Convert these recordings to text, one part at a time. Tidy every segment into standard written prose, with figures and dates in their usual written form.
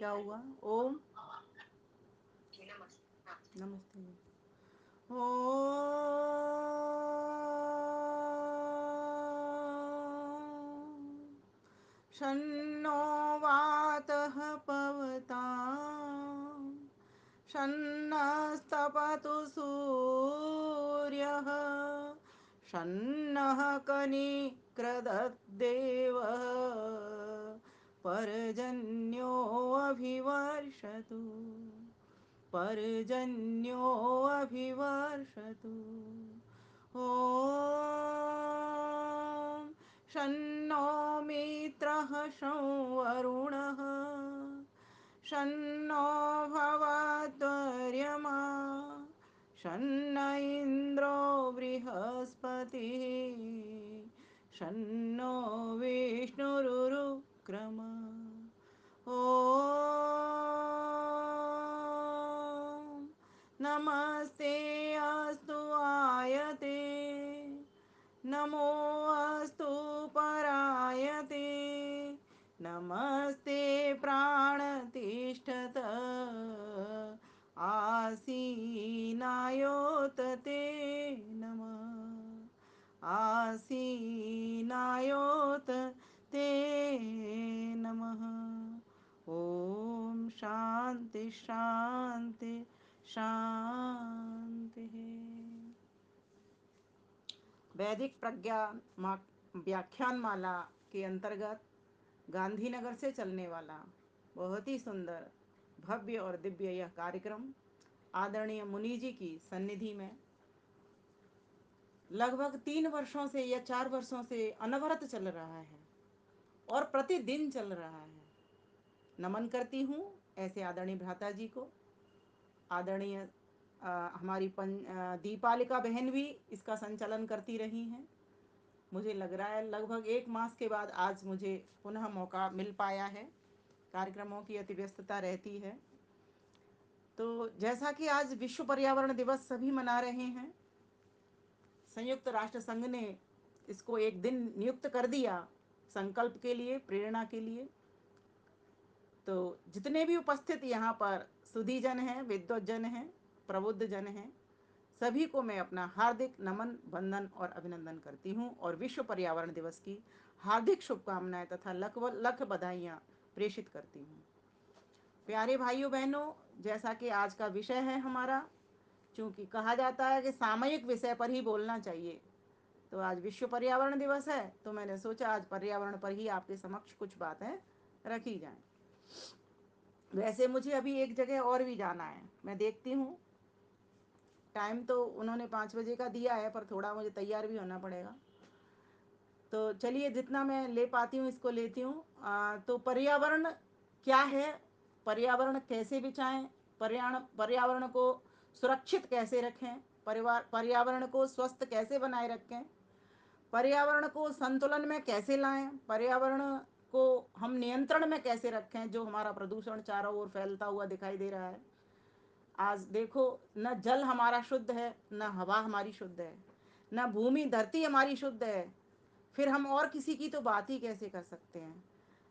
क्या हुआ? ओम नमस्ते। शन्नो वातः पवतां शन्नस्तपतु सूर्यः शन्नः कनिक्रदद्देवः पर्जन्यो अभिवर्षतु पर्जन्यो अभिवर्षतु। ॐ शन्नो मित्रः संवरुणः शन्नो भवद्वर्यमा शन्न इन्द्रो बृहस्पतिः शन्नो विष्णुरुक्रम। ॐ नमस्ते अस्तु आयते नमो अस्तु परायते नमस्ते प्राणतिष्ठत आसीनायोत ते नमः आसीनायोत ते नमः। ओम शांति शांति शांति। वैदिक प्रज्ञा व्याख्यान माला के अंतर्गत गांधीनगर से चलने वाला बहुत ही सुंदर भव्य और दिव्य यह कार्यक्रम आदरणीय मुनि जी की सन्निधि में लगभग 3 वर्षों से या 4 वर्षों से अनवरत चल रहा है और प्रतिदिन चल रहा है। नमन करती हूँ ऐसे आदरणीय भ्राता जी को। आदरणीय हमारी दीपालिका बहन भी इसका संचालन करती रही हैं। मुझे लग रहा है लगभग 1 मास के बाद आज मुझे पुनः मौका मिल पाया है। कार्यक्रमों की अति व्यस्तता रहती है। तो जैसा कि आज विश्व पर्यावरण दिवस सभी मना रहे हैं, संयुक्त राष्ट्र संघ ने इसको एक दिन नियुक्त कर दिया संकल्प के लिए, प्रेरणा के लिए। तो जितने भी उपस्थित यहाँ पर सुधीजन हैं, विद्वज्जन हैं, प्रबुद्ध जन हैं, सभी को मैं अपना हार्दिक नमन, वंदन और अभिनंदन करती हूँ और विश्व पर्यावरण दिवस की हार्दिक शुभकामनाएं तथा लख लख बधाइयाँ प्रेषित करती हूँ। प्यारे भाइयों बहनों, जैसा कि आज का विषय है हमारा, चूँकि कहा जाता है कि सामयिक विषय पर ही बोलना चाहिए, तो आज विश्व पर्यावरण दिवस है तो मैंने सोचा आज पर्यावरण पर ही आपके समक्ष कुछ बातें रखी जाएं। वैसे मुझे अभी एक जगह और भी जाना है, मैं देखती हूँ। टाइम तो उन्होंने 5 बजे का दिया है, पर थोड़ा मुझे तैयार भी होना पड़ेगा। तो चलिए जितना मैं ले पाती हूँ इसको लेती हूँ। तो पर्यावरण क्या है, पर्यावरण कैसे बचाएं, पर्यावरण को सुरक्षित कैसे रखें, पर्यावरण को स्वस्थ कैसे बनाए रखें, पर्यावरण को संतुलन में कैसे लाएं, पर्यावरण को हम नियंत्रण में कैसे रखें। जो हमारा प्रदूषण चारों ओर फैलता हुआ दिखाई दे रहा है, आज देखो न जल हमारा शुद्ध है, न हवा हमारी शुद्ध है, न भूमि धरती हमारी शुद्ध है, फिर हम और किसी की तो बात ही कैसे कर सकते हैं।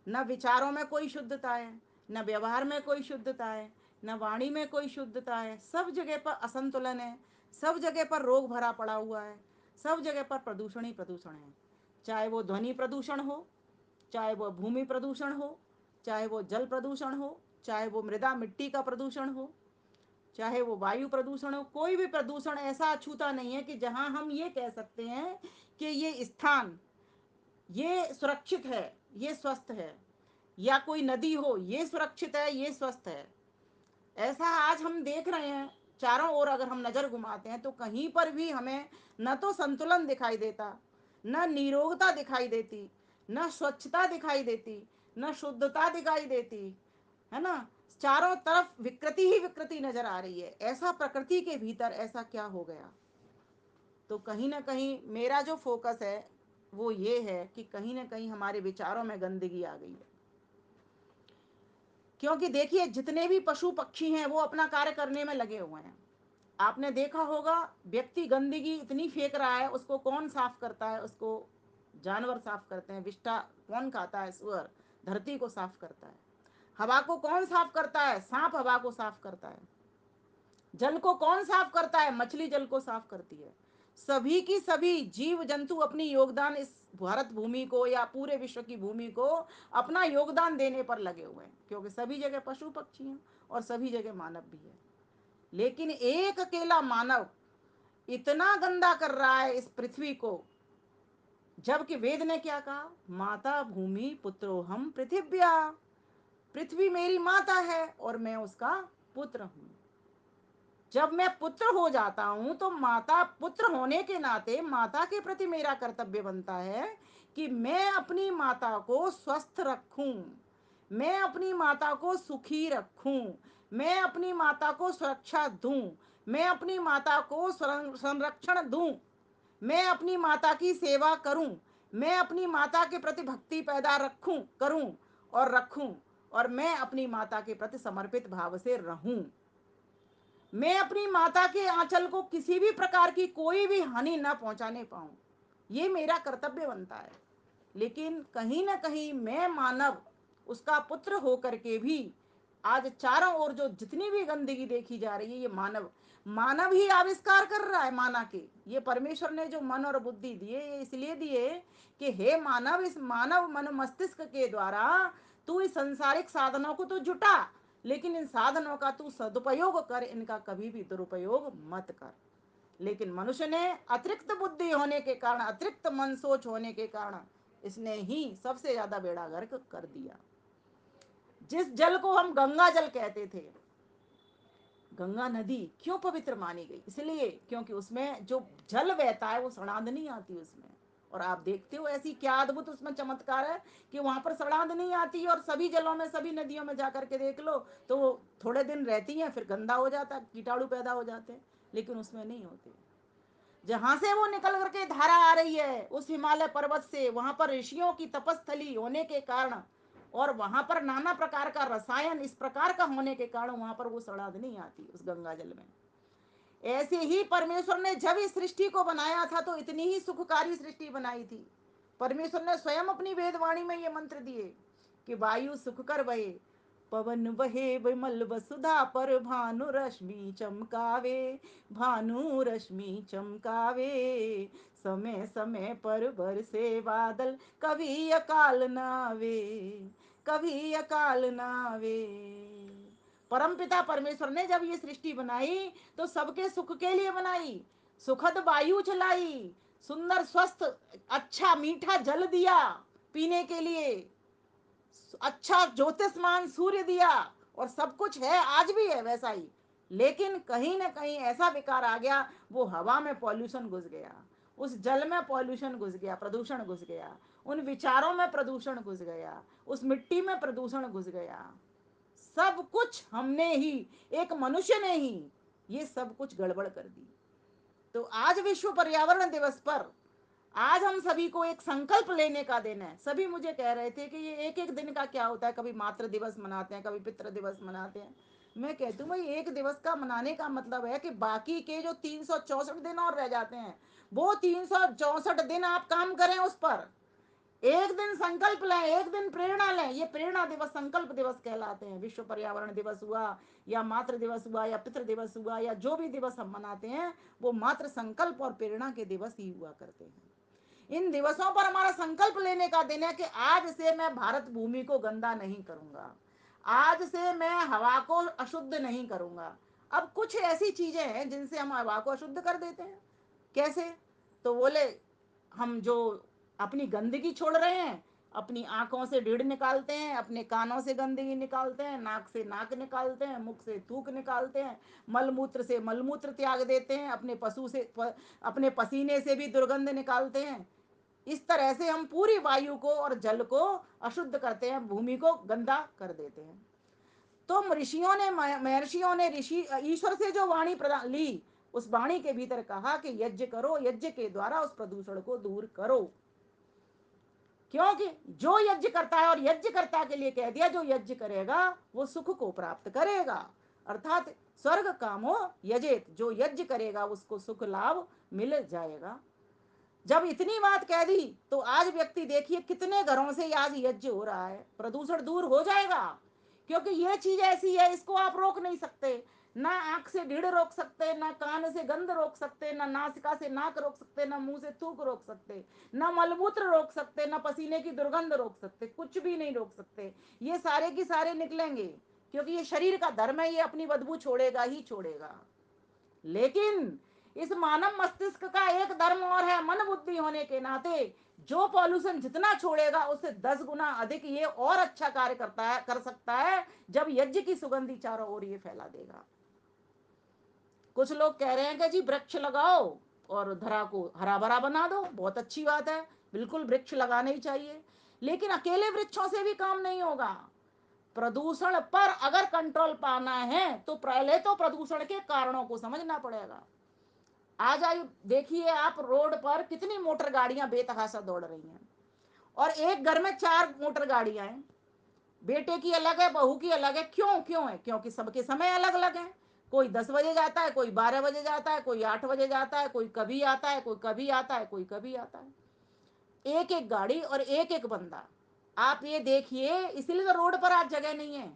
न विचारों में कोई शुद्धता है, न व्यवहार में कोई शुद्धता है, न वाणी में कोई शुद्धता है। सब जगह पर असंतुलन है, सब जगह पर रोग भरा पड़ा हुआ है, सब जगह पर प्रदूषण ही प्रदूषण है। चाहे वो ध्वनि प्रदूषण हो, चाहे वो भूमि प्रदूषण हो, चाहे वो जल प्रदूषण हो, चाहे वो मृदा मिट्टी का प्रदूषण हो, चाहे वो वायु प्रदूषण हो, कोई भी प्रदूषण ऐसा अछूता नहीं है कि जहां हम ये कह सकते हैं कि ये स्थान ये सुरक्षित है, ये स्वस्थ है, या कोई नदी हो ये सुरक्षित है, ये स्वस्थ है। ऐसा आज हम देख रहे हैं चारों ओर। अगर हम नज़र घुमाते हैं तो कहीं पर भी हमें न तो संतुलन दिखाई देता, न निरोगता दिखाई देती, न स्वच्छता दिखाई देती, न शुद्धता दिखाई देती, है ना। चारों तरफ विकृति ही विकृति नजर आ रही है। ऐसा प्रकृति के भीतर ऐसा क्या हो गया। तो कहीं ना कहीं मेरा जो फोकस है वो ये है कि कहीं ना कहीं हमारे विचारों में गंदगी आ गई है। क्योंकि देखिए जितने भी पशु पक्षी हैं वो अपना कार्य करने में लगे हुए हैं। आपने देखा होगा व्यक्ति गंदगी इतनी फेंक रहा है, उसको कौन साफ करता है, उसको जानवर साफ करते हैं। विष्ठा कौन खाता है, सुअर धरती को साफ करता है। हवा को कौन साफ करता है? सांप हवा को साफ करता है। जल को कौन साफ करता है? मछली जल को साफ करती है। सभी की सभी जीव जंतु अपनी योगदान इस भारत भूमि को या पूरे विश्व की भूमि को अपना योगदान देने पर लगे हुए हैं, क्योंकि सभी जगह पशु पक्षी हैं और सभी जगह मानव भी है। लेकिन एक अकेला मानव इतना गंदा कर रहा है इस पृथ्वी को, जबकि वेद ने क्या कहा? माता भूमि पुत्रो हम पृथिव्या। पृथ्वी मेरी माता है और मैं उसका पुत्र हूं। जब मैं पुत्र हो जाता हूं तो माता पुत्र होने के नाते माता के प्रति मेरा कर्तव्य बनता है कि मैं अपनी माता को स्वस्थ रखूं, मैं अपनी माता को सुखी रखूं, मैं अपनी माता को सुरक्षा दूं, मैं अपनी माता को संरक्षण दूं, मैं अपनी माता की सेवा करूं, मैं अपनी माता के प्रति भक्ति पैदा रखूं और मैं अपनी माता के प्रति समर्पित भाव से रहूं। मैं अपनी माता के आंचल को किसी भी प्रकार की कोई भी हानि न पहुंचाने पाऊं, ये मेरा कर्तव्य बनता है। लेकिन कहीं ना कहीं मैं मानव, उसका पुत्र होकर के भी आज चारों ओर जो जितनी भी गंदगी देखी जा रही है, ये मानव मानव ही आविष्कार कर रहा है। माना के ये परमेश्वर ने जो मन और बुद्धि दिए, ये इसलिए दिए कि हे मानव, इस मानव मन मस्तिष्क के द्वारा तू इस संसारिक साधनों को तो जुटा, लेकिन इन साधनों का तू सदुपयोग कर, इनका कभी भी दुरुपयोग मत कर। लेकिन मनुष्य ने अतिरिक्त बुद्धि होने के कारण, अतिरिक्त मन सोच होने के कारण इसने ही सबसे ज्यादा बेड़ा गर्क कर दिया। जिस जल को हम गंगा जल कहते थे, गंगा नदी क्यों पवित्र मानी गई? इसलिए क्योंकि उसमें जो जल बहता है वो सड़ांध नहीं आती उसमें। और आप देखते हो ऐसी क्या अद्भुत उसमें चमत्कार है कि वहां पर सड़ांध नहीं आती, और सभी जलों में, सभी नदियों में जाकर के देख लो तो थोड़े दिन रहती हैं, फिर गंदा हो जाता है, कीटाणु पैदा हो जाते हैं, लेकिन उसमें नहीं होते। जहां से वो निकल करके धारा आ रही है उस हिमालय पर्वत से, वहां पर ऋषियों की तपस्थली होने के कारण और वहां पर नाना प्रकार का रसायन इस प्रकार का होने के कारण वहां पर वो सड़ाद नहीं आती उस गंगा जल में। ऐसे ही परमेश्वर ने जब इस सृष्टि को बनाया था तो इतनी ही सुखकारी सृष्टि बनाई थी। परमेश्वर ने स्वयं अपनी वेदवाणी में ये मंत्र दिए कि वायु सुख कर बहे, पवन बहे विमल वसुधा पर, भानु रश्मि चमकावे, भानु रश्मि चमकावे, समय समय पर बरसे बादल, कभी अकाल न आवे, कभी अकाल न आवे। परमपिता परमेश्वर ने जब ये सृष्टि बनाई तो सबके सुख के लिए बनाई। सुखद वायु चलाई, सुंदर स्वस्थ अच्छा मीठा जल दिया पीने के लिए, अच्छा ज्योतिषमान सूर्य दिया, और सब कुछ है, आज भी है वैसा ही। लेकिन कहीं ना कहीं ऐसा विकार आ गया, वो हवा में पॉल्यूशन घुस गया, उस जल में पॉल्यूशन घुस गया, प्रदूषण घुस गया, उन विचारों में प्रदूषण घुस गया, उस मिट्टी में प्रदूषण घुस गया। सब कुछ हमने ही, एक मनुष्य ने ही ये सब कुछ गड़बड़ कर दी। तो आज विश्व पर्यावरण दिवस पर आज हम सभी को एक संकल्प लेने का दिन है। सभी मुझे कह रहे थे कि ये एक एक दिन का क्या होता है, कभी मातृ दिवस मनाते हैं, कभी पितृ दिवस मनाते हैं। मैं कहती हूँ भाई, एक दिवस का मनाने का मतलब है कि बाकी के जो 364 दिन और रह जाते हैं, वो 364 दिन आप काम करें उस पर। एक दिन संकल्प लें, एक दिन प्रेरणा लें। ये प्रेरणा दिवस, संकल्प दिवस कहलाते हैं। विश्व पर्यावरण दिवस हुआ या मातृ दिवस हुआ या पितृ दिवस हुआ या जो भी दिवस हम मनाते हैं, वो मात्र संकल्प और प्रेरणा के दिवस ही हुआ करते हैं। इन दिवसों पर हमारा संकल्प लेने का दिन है कि आज से मैं भारत भूमि को गंदा नहीं करूंगा, आज से मैं हवा को अशुद्ध नहीं करूंगा। अब कुछ ऐसी चीजें हैं जिनसे हम हवा को अशुद्ध कर देते हैं। कैसे? तो बोले, हम जो अपनी गंदगी छोड़ रहे हैं, अपनी आंखों से ढीड़ निकालते हैं, अपने कानों से गंदगी निकालते हैं, नाक से नाक निकालते हैं, मुख से थूक निकालते हैं, मलमूत्र से मलमूत्र त्याग देते हैं, अपने पसीने से भी दुर्गंध निकालते हैं। इस तरह से हम पूरी वायु को और जल को अशुद्ध करते हैं, भूमि को गंदा कर देते हैं। तो ऋषियों ने, महर्षियों ने, ऋषि ईश्वर से जो वाणी प्रदान ली, उस वाणी के भीतर कहा कि यज्ञ करो, यज्ञ के द्वारा उस प्रदूषण को दूर करो। क्योंकि जो यज्ञ करता है, और यज्ञ करता के लिए कह दिया, जो यज्ञ करेगा वो सुख को प्राप्त करेगा, अर्थात स्वर्ग कामो यजेत, जो यज्ञ करेगा उसको सुख लाभ मिल जाएगा। जब इतनी बात कह दी तो आज व्यक्ति देखिए कितने घरों से आज यज्ञ हो रहा है, प्रदूषण दूर हो जाएगा। क्योंकि ये चीज ऐसी है, इसको आप रोक नहीं सकते। ना आंख से भीड़ रोक सकते, ना कान से गंध रोक सकते, ना नासिका से नाक रोक सकते, ना मुंह से थूक रोक सकते, ना मलमूत्र रोक सकते, ना पसीने की दुर्गंध रोक सकते, कुछ भी नहीं रोक सकते। ये सारे की सारे निकलेंगे, क्योंकि ये शरीर का धर्म है, ये अपनी बदबू छोड़ेगा ही छोड़ेगा। लेकिन इस मानव मस्तिष्क का एक धर्म और है, मन बुद्धि होने के नाते जो पॉल्यूशन जितना छोड़ेगा उससे 10 गुना अधिक ये और अच्छा कार्य करता है, कर सकता है, जब यज्ञ की सुगंधी चारों ओर ये फैला देगा। कुछ लोग कह रहे हैं कि जी वृक्ष लगाओ और धरा को हरा भरा बना दो, बहुत अच्छी बात है, बिल्कुल वृक्ष लगाने ही चाहिए। लेकिन अकेले वृक्षों से भी काम नहीं होगा। प्रदूषण पर अगर कंट्रोल पाना है तो पहले तो प्रदूषण के कारणों को समझना पड़ेगा। आज आई देखिए आप, रोड पर कितनी मोटर गाड़ियां बेतहाशा दौड़ रही हैं, और एक घर में 4 मोटर गाड़ियां हैं, बेटे की अलग है, बहू की अलग है। क्यों क्यों है? क्योंकि सबके समय अलग अलग हैं। कोई 10 बजे जाता है, कोई 12 बजे जाता है, कोई 8 बजे जाता है, कोई कभी आता है, कोई कभी आता है, कोई कभी आता है। एक एक गाड़ी और एक एक बंदा। आप ये देखिए, इसलिए तो रोड पर आज जगह नहीं है।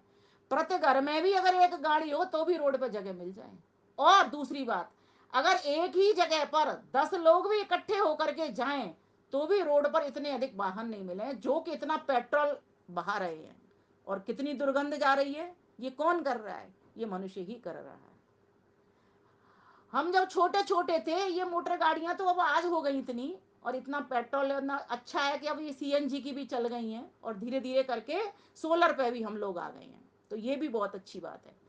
प्रति घर में भी अगर एक गाड़ी हो तो भी रोड पर जगह मिल जाए। और दूसरी बात, अगर एक ही जगह पर 10 लोग भी इकट्ठे होकर के जाएं तो भी रोड पर इतने अधिक वाहन नहीं मिले जो कि इतना पेट्रोल बहा रहे हैं। और कितनी दुर्गंध जा रही है, ये कौन कर रहा है? ये मनुष्य ही कर रहा है। हम जब छोटे छोटे थे, ये मोटर गाड़ियां तो अब आज हो गई इतनी, और इतना पेट्रोल इतना अच्छा है कि अब ये सीएनजी की भी चल गई हैं, और धीरे धीरे करके सोलर पे भी हम लोग आ गए हैं, तो ये भी बहुत अच्छी बात है।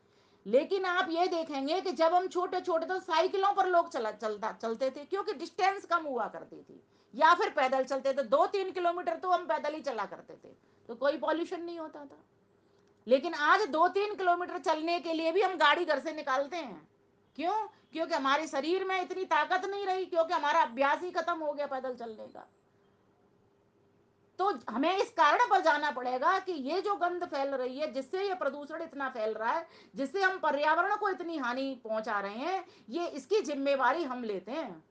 लेकिन आप ये देखेंगे कि जब हम छोटे छोटे तो साइकिलों पर लोग चलते थे, क्योंकि डिस्टेंस कम हुआ करती थी, या फिर पैदल चलते थे। 2-3 किलोमीटर तो हम पैदल ही चला करते थे, तो कोई पॉल्यूशन नहीं होता था। लेकिन आज 2-3 किलोमीटर चलने के लिए भी हम गाड़ी घर से निकालते हैं। क्यों? क्योंकि हमारे शरीर में इतनी ताकत नहीं रही, क्योंकि हमारा अभ्यास ही खत्म हो गया पैदल चलने का। तो हमें इस कारण पर जाना पड़ेगा कि ये जो गंध फैल रही है, जिससे ये प्रदूषण इतना फैल रहा है, जिससे हम पर्यावरण को इतनी हानि पहुंचा रहे हैं, ये इसकी जिम्मेवारी हम लेते हैं।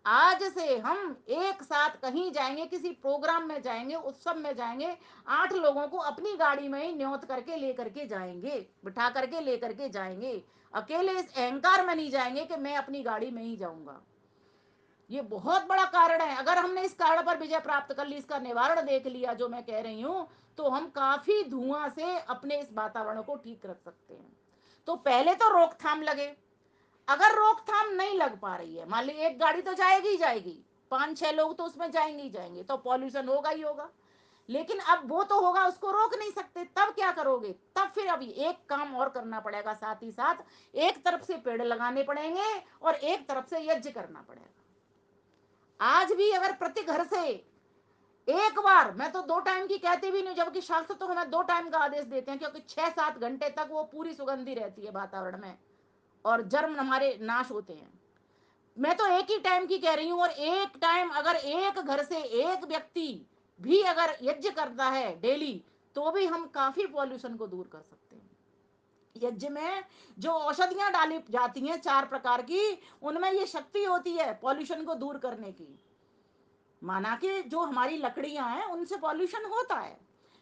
आज से हम एक साथ कहीं जाएंगे, किसी प्रोग्राम में जाएंगे, उत्सव में जाएंगे, 8 लोगों को अपनी गाड़ी में ही न्योत करके लेकर के जाएंगे, बिठा करके लेकर के जाएंगे। अकेले इस अहंकार में नहीं जाएंगे कि मैं अपनी गाड़ी में ही जाऊंगा। ये बहुत बड़ा कारण है। अगर हमने इस कारण पर विजय प्राप्त कर ली, इसका निवारण देख लिया जो मैं कह रही हूं, तो हम काफी धुआं से अपने इस वातावरण को ठीक रख सकते हैं। तो पहले तो रोकथाम लगे। अगर रोकथाम नहीं लग पा रही है, मान ली एक गाड़ी तो जाएगी ही जाएगी, 5-6 लोग तो उसमें जाएंगे ही जाएंगे, तो पॉल्यूशन होगा ही होगा। लेकिन अब वो तो होगा, उसको रोक नहीं सकते, तब क्या करोगे? तब फिर अभी एक काम और करना पड़ेगा साथ ही साथ। एक तरफ से पेड़ लगाने पड़ेंगे और एक तरफ से यज्ञ करना पड़ेगा। आज भी अगर प्रति घर से एक बार, मैं तो 2 टाइम की कहती भी नहीं, जबकि शास्त्र तो हमें 2 टाइम का आदेश देते हैं, क्योंकि 6-7 घंटे तक वो पूरी सुगंधी रहती है वातावरण में, और जर्म हमारे नाश होते हैं। मैं तो एक ही टाइम की कह रही हूं, और एक टाइम अगर एक घर से एक व्यक्ति भी अगर यज्ञ करता है डेली, तो भी हम काफी पॉल्यूशन को दूर कर सकते हैं। यज्ञ में जो औषधियां डाली जाती हैं 4 प्रकार की, उनमें ये शक्ति होती है पॉल्यूशन को दूर करने की। माना कि जो हमारी लकड़ियां हैं उनसे पॉल्यूशन होता है,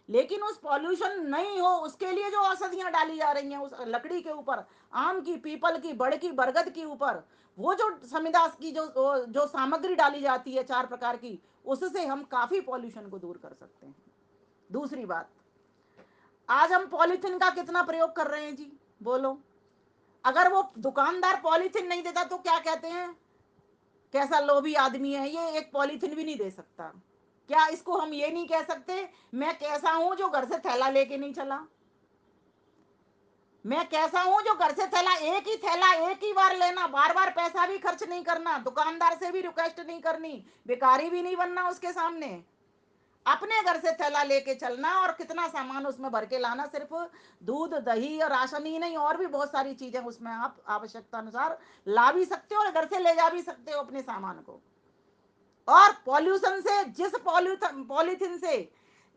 लेकिन उस पॉल्यूशन नहीं हो उसके लिए जो औषधियां डाली जा रही हैं उस लकड़ी के ऊपर, आम की, पीपल की, बड़ की, बरगद के ऊपर, वो जो समिदास की जो जो सामग्री डाली जाती है 4 प्रकार की, उससे हम काफी पॉल्यूशन को दूर कर सकते हैं। दूसरी बात, आज हम पॉलीथीन का कितना प्रयोग कर रहे हैं जी, बोलो। अगर वो दुकानदार पॉलीथीन नहीं देता तो क्या कहते हैं, कैसा लोभी आदमी है ये, एक पॉलीथीन भी नहीं दे सकता। क्या इसको हम ये नहीं कह सकते, मैं कैसा हूं जो घर से थैला लेके नहीं चला? मैं कैसा हूं जो घर से थैला, एक ही थैला एक ही बार लेना, बार बार पैसा भी खर्च नहीं करना, दुकानदार से भी रिक्वेस्ट नहीं करनी, भिखारी भी नहीं बनना उसके सामने, अपने घर से थैला लेके चलना, और कितना सामान उसमें भर के लाना, सिर्फ दूध दही और राशन ही नहीं, और भी बहुत सारी चीजें उसमें आप आवश्यकता अनुसार ला भी सकते हो और घर से ले जा भी सकते हो अपने सामान को। और पॉल्यूशन से, जिस पॉलीथीन से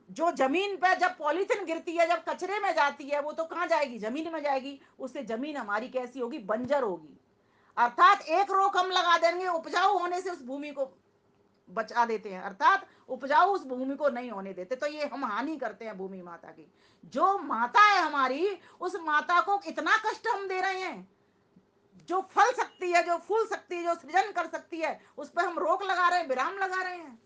जो जमीन पर जब पॉलीथीन गिरती है, जब कचरे में जाती है, वो तो कहाँ जाएगी? जमीन में जाएगी। उससे जमीन हमारी कैसी होगी? बंजर होगी। अर्थात एक रोक हम लगा देंगे उपजाऊ होने से उस भूमि को, बचा देते हैं, अर्थात उपजाऊ उस भूमि को नहीं होने देते। तो ये हम हानि करते हैं भूमि माता की। जो माता है हमारी, उस माता को इतना कष्ट हम दे रहे हैं। जो फल सकती है, जो फूल सकती है, जो सृजन कर सकती है, उस पर हम रोक लगा रहे हैं, विराम लगा रहे हैं।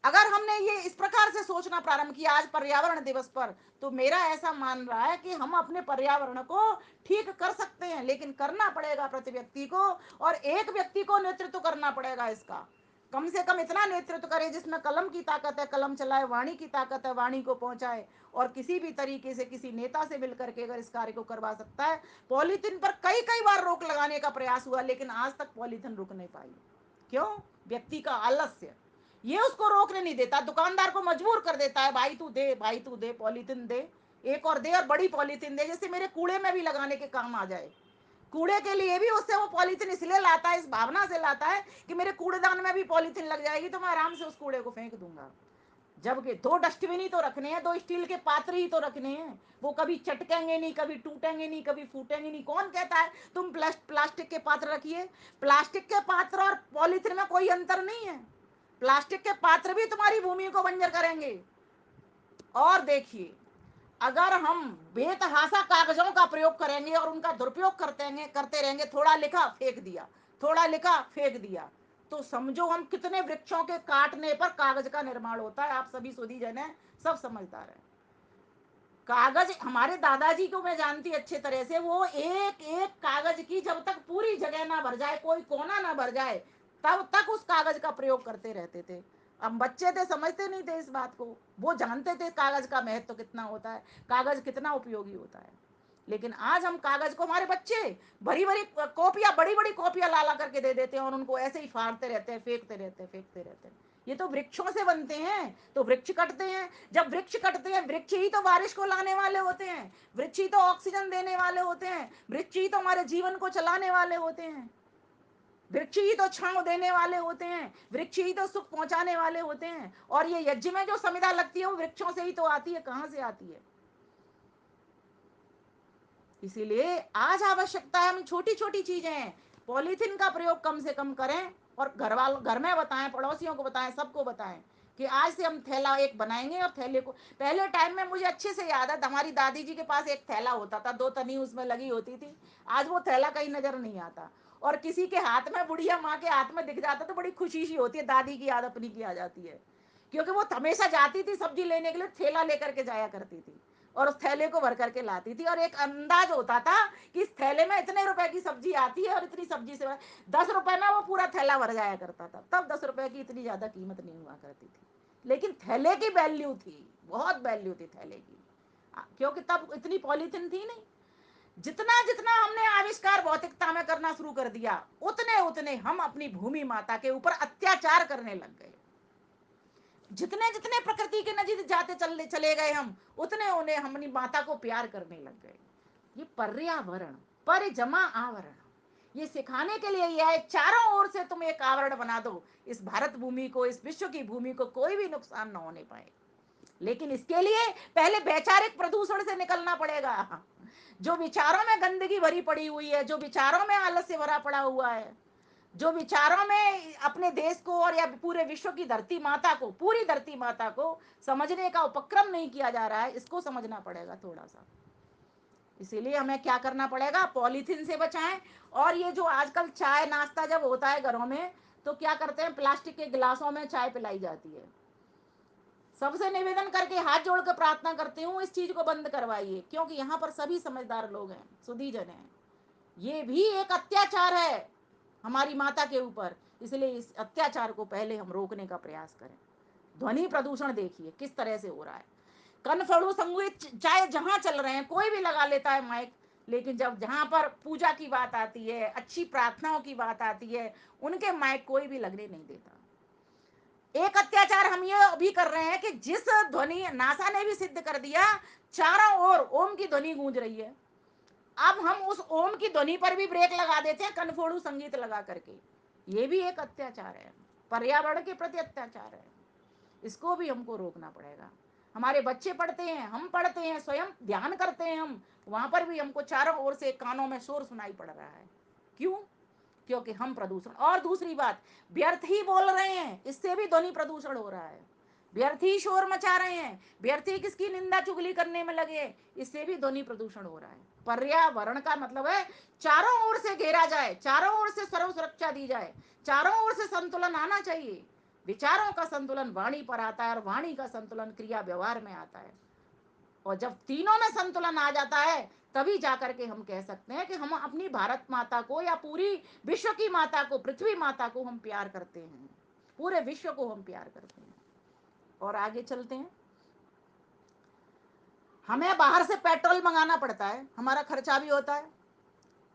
अगर हमने ये इस प्रकार से सोचना प्रारंभ किया आज पर्यावरण दिवस पर, तो मेरा ऐसा मान रहा है कि हम अपने पर्यावरण को ठीक कर सकते हैं, लेकिन करना पड़ेगा प्रति व्यक्ति को, और एक व्यक्ति को नेतृत्व करना पड़ेगा इसका। कम से कम इतना नेतृत्व करे जिसमें कलम की ताकत है, कलम चलाए, वाणी की ताकत है, वाणी को पहुंचाए, और किसी भी तरीके से किसी नेता से मिलकर के अगर इस कार्य को करवा सकता है। पॉलीथीन पर कई कई बार रोक लगाने का प्रयास हुआ, लेकिन आज तक पॉलीथीन रुक नहीं पाई। क्यों? व्यक्ति का आलस्य ये उसको रोकने नहीं देता, दुकानदार को मजबूर कर देता है, भाई तू दे, भाई तू दे, पॉलीथीन दे, एक और दे, और बड़ी पॉलीथीन दे, जैसे मेरे कूड़े में भी लगाने के काम आ जाए। कूड़े के लिए भी उससे वो पॉलीथीन इसलिए लाता है, इस भावना से लाता है कि मेरे कूड़ेदान में भी पॉलीथीन लग जाएगी तो मैं आराम से उस कूड़े को फेंक दूंगा। जबकि दो डस्टबिन ही तो रखने हैं, दो स्टील के पात्र ही तो रखने हैं, वो कभी चटकेंगे नहीं, कभी टूटेंगे नहीं, कभी फूटेंगे नहीं। कौन कहता है तुम प्लास्टिक के पात्र रखिए? प्लास्टिक के पात्र और पॉलीथीन में कोई अंतर नहीं है। प्लास्टिक के पात्र भी तुम्हारी भूमि को बंजर करेंगे। और देखिए, अगर हम बेतहासा कागजों का प्रयोग करेंगे और उनका दुरुपयोग करते रहेंगे, थोड़ा लिखा फेंक दिया, थोड़ा लिखा फेंक दिया, तो समझो हम कितने वृक्षों के काटने पर कागज का निर्माण होता है। आप सभी सुधी जन है, सब समझदार है। कागज, हमारे दादाजी को मैं जानती अच्छे तरह से, वो एक एक कागज की जब तक पूरी जगह ना भर जाए, कोई कोना ना भर जाए, तब तक उस कागज का प्रयोग करते रहते थे। हम बच्चे थे, समझते नहीं थे इस बात को। वो जानते थे कागज का महत्व कितना होता है, कागज कितना उपयोगी होता है। लेकिन आज हम कागज को, हमारे बच्चे भरी भरी कॉपियां, बड़ी बड़ी कॉपियां ला ला करके दे देते हैं, और उनको ऐसे ही फाड़ते रहते हैं, फेंकते रहते हैं, फेंकते रहते हैं। ये तो वृक्षों से बनते हैं, तो वृक्ष कटते हैं। जब वृक्ष कटते हैं, वृक्ष ही तो बारिश को लाने वाले होते हैं, वृक्ष ही तो ऑक्सीजन देने वाले होते हैं, वृक्ष ही तो हमारे जीवन को चलाने वाले होते हैं, वृक्ष ही तो छांव देने वाले होते हैं, वृक्ष ही तो सुख पहुंचाने वाले होते हैं। और ये यज्ञ में जो समिधा लगती है वो वृक्षों से ही तो आती है, कहां से आती है? इसीलिए आज आवश्यकता है, हम छोटी छोटी चीजें हैं, पॉलीथीन का प्रयोग कम से कम करें, और घर वालों, घर में बताएं, पड़ोसियों को बताएं, सबको बताएं कि आज से हम थैला एक बनाएंगे। और थैले को, पहले टाइम में मुझे अच्छे से याद है, हमारी दादी जी के पास एक थैला होता था, दो तनी उसमें लगी होती थी। आज वो थैला कहीं नजर नहीं आता, और किसी के हाथ में, बुढ़िया माँ के हाथ में दिख जाता तो बड़ी खुशी सी होती है, दादी की याद अपनी की आ जाती है। क्योंकि वो हमेशा जाती थी सब्जी लेने के लिए, थैला लेकर के जाया करती थी, और उस थैले को भर करके लाती थी, और एक अंदाज होता था कि इस थैले में इतने रुपए की सब्जी आती है, और इतनी सब्जी से 10 रुपए में वो पूरा थैला भर जाया करता था। तब 10 रुपए की इतनी ज्यादा कीमत नहीं हुआ करती थी, लेकिन थैले की वैल्यू थी, बहुत वैल्यू थी थैले की। क्योंकि तब इतनी पॉलीथीन थी नहीं। जितना जितना हमने आविष्कार भौतिकता में करना शुरू कर दिया, उतने उतने हम अपनी भूमि माता के ऊपर अत्याचार करने लग गए। जितने जितने प्रकृति के नजीक जाते चले चले गए हम, उतने उन्हें अपनी माता को प्यार करने लग गए। ये पर्यावरण, परिजमा आवरण, ये सिखाने के लिए यह है, चारों ओर से तुम एक आवरण बना दो, इस भारत भूमि को, इस विश्व की भूमि को कोई भी नुकसान न होने पाए। लेकिन इसके लिए पहले वैचारिक प्रदूषण से निकलना पड़ेगा। जो विचारों में गंदगी भरी पड़ी हुई है, जो विचारों में आलस्य भरा पड़ा हुआ है, जो विचारों में अपने देश को और या पूरे विश्व की धरती माता को, पूरी धरती माता को समझने का उपक्रम नहीं किया जा रहा है, इसको समझना पड़ेगा थोड़ा सा। इसीलिए हमें क्या करना पड़ेगा, पॉलीथीन से बचाएं। और ये जो आजकल चाय नाश्ता जब होता है घरों में, तो क्या करते हैं, प्लास्टिक के गिलासों में चाय पिलाई जाती है। सबसे निवेदन करके हाथ जोड़ कर प्रार्थना करती हूँ, इस चीज को बंद करवाइए, क्योंकि यहाँ पर सभी समझदार लोग हैं, सुधी जन हैं। ये भी एक अत्याचार है हमारी माता के ऊपर। इसलिए इस अत्याचार को पहले हम रोकने का प्रयास करें। ध्वनि प्रदूषण देखिए किस तरह से हो रहा है। कनफड़ू संगीत चाहे जहां चल रहे हैं, कोई भी लगा लेता है माइक, लेकिन जब जहां पर पूजा की बात आती है, अच्छी प्रार्थनाओं की बात आती है, उनके माइक कोई भी लगने नहीं देता। एक अत्याचार हम ये भी कर रहे हैं कि जिस ध्वनि, नासा ने भी सिद्ध कर दिया, चारों ओर ओम की ध्वनि गूंज रही है, अब हम उस ओम की ध्वनि पर भी ब्रेक लगा देते हैं कनफोड़ू संगीत लगा करके। ये भी एक अत्याचार है, पर्यावरण के प्रति अत्याचार है। इसको भी हमको रोकना पड़ेगा। हमारे बच्चे पढ़ते हैं, हम पढ़ते हैं, स्वयं ध्यान करते हैं हम, वहां पर भी हमको चारों ओर से कानों में शोर सुनाई पड़ रहा है। क्यों? क्योंकि हम प्रदूषण, और दूसरी बात, व्यर्थ ही बोल रहे हैं, इससे भी ध्वनि प्रदूषण हो रहा है। व्यर्थ ही शोर मचा रहे हैं, व्यर्थ ही किसकी निंदा चुगली करने में लगे, इससे भी ध्वनि प्रदूषण हो रहा है। पर्यावरण का मतलब है चारों ओर से घेरा जाए, चारों ओर से सर्व सुरक्षा दी जाए, चारों ओर से संतुलन आना चाहिए। विचारों का संतुलन वाणी पर आता है और वाणी का संतुलन क्रिया व्यवहार में आता है। और जब तीनों में संतुलन आ जाता है तभी जाकर के हम कह सकते हैं कि हम अपनी भारत माता को या पूरी विश्व की माता को, पृथ्वी माता को हम प्यार करते हैं, पूरे विश्व को हम प्यार करते हैं। और आगे चलते हैं। हमें बाहर से पेट्रोल मंगाना पड़ता है, हमारा खर्चा भी होता है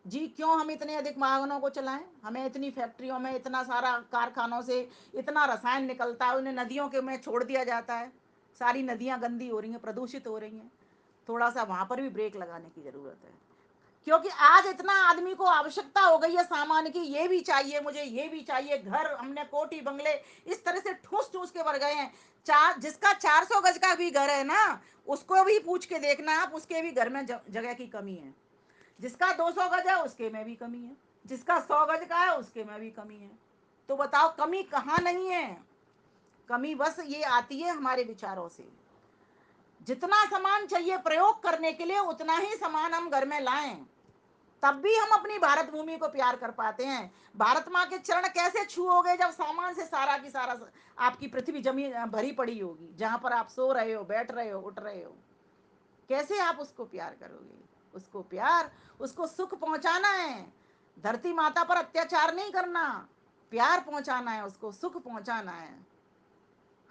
जी। क्यों हम इतने अधिक वाहनों को चलाएं? हमें इतनी फैक्ट्रियों में, इतना सारा कारखानों से इतना रसायन निकलता है, उन्हें नदियों के में छोड़ दिया जाता है, सारी नदियां गंदी हो रही हैं, प्रदूषित हो रही हैं। थोड़ा सा वहां पर भी ब्रेक लगाने की जरूरत है, क्योंकि आज इतना आदमी को आवश्यकता हो गई है सामान की, ये भी चाहिए मुझे, ये भी चाहिए, घर हमने कोठी बंगले इस तरह से ठूस ठूस के भर गए हैं। जिसका 400 गज का भी घर है ना, उसको भी पूछ के देखना आप, उसके भी घर में जगह की कमी है। जिसका 200 गज है उसके में भी कमी है, जिसका 100 गज का है उसके में भी कमी है। तो बताओ कमी कहाँ नहीं है? कमी बस ये आती है हमारे विचारों से। जितना सामान चाहिए प्रयोग करने के लिए उतना ही सामान हम घर में लाएं, तब भी हम अपनी भारत भूमि को प्यार कर पाते हैं। भारत माँ के चरण कैसे छूओगे जब सामान से सारा की सारा आपकी पृथ्वी जमीन भरी पड़ी होगी, जहां पर आप सो रहे हो, बैठ रहे हो, उठ रहे हो, कैसे आप उसको प्यार करोगे? उसको प्यार, उसको सुख पहुंचाना है। धरती माता पर अत्याचार नहीं करना, प्यार पहुंचाना है, उसको सुख पहुंचाना है।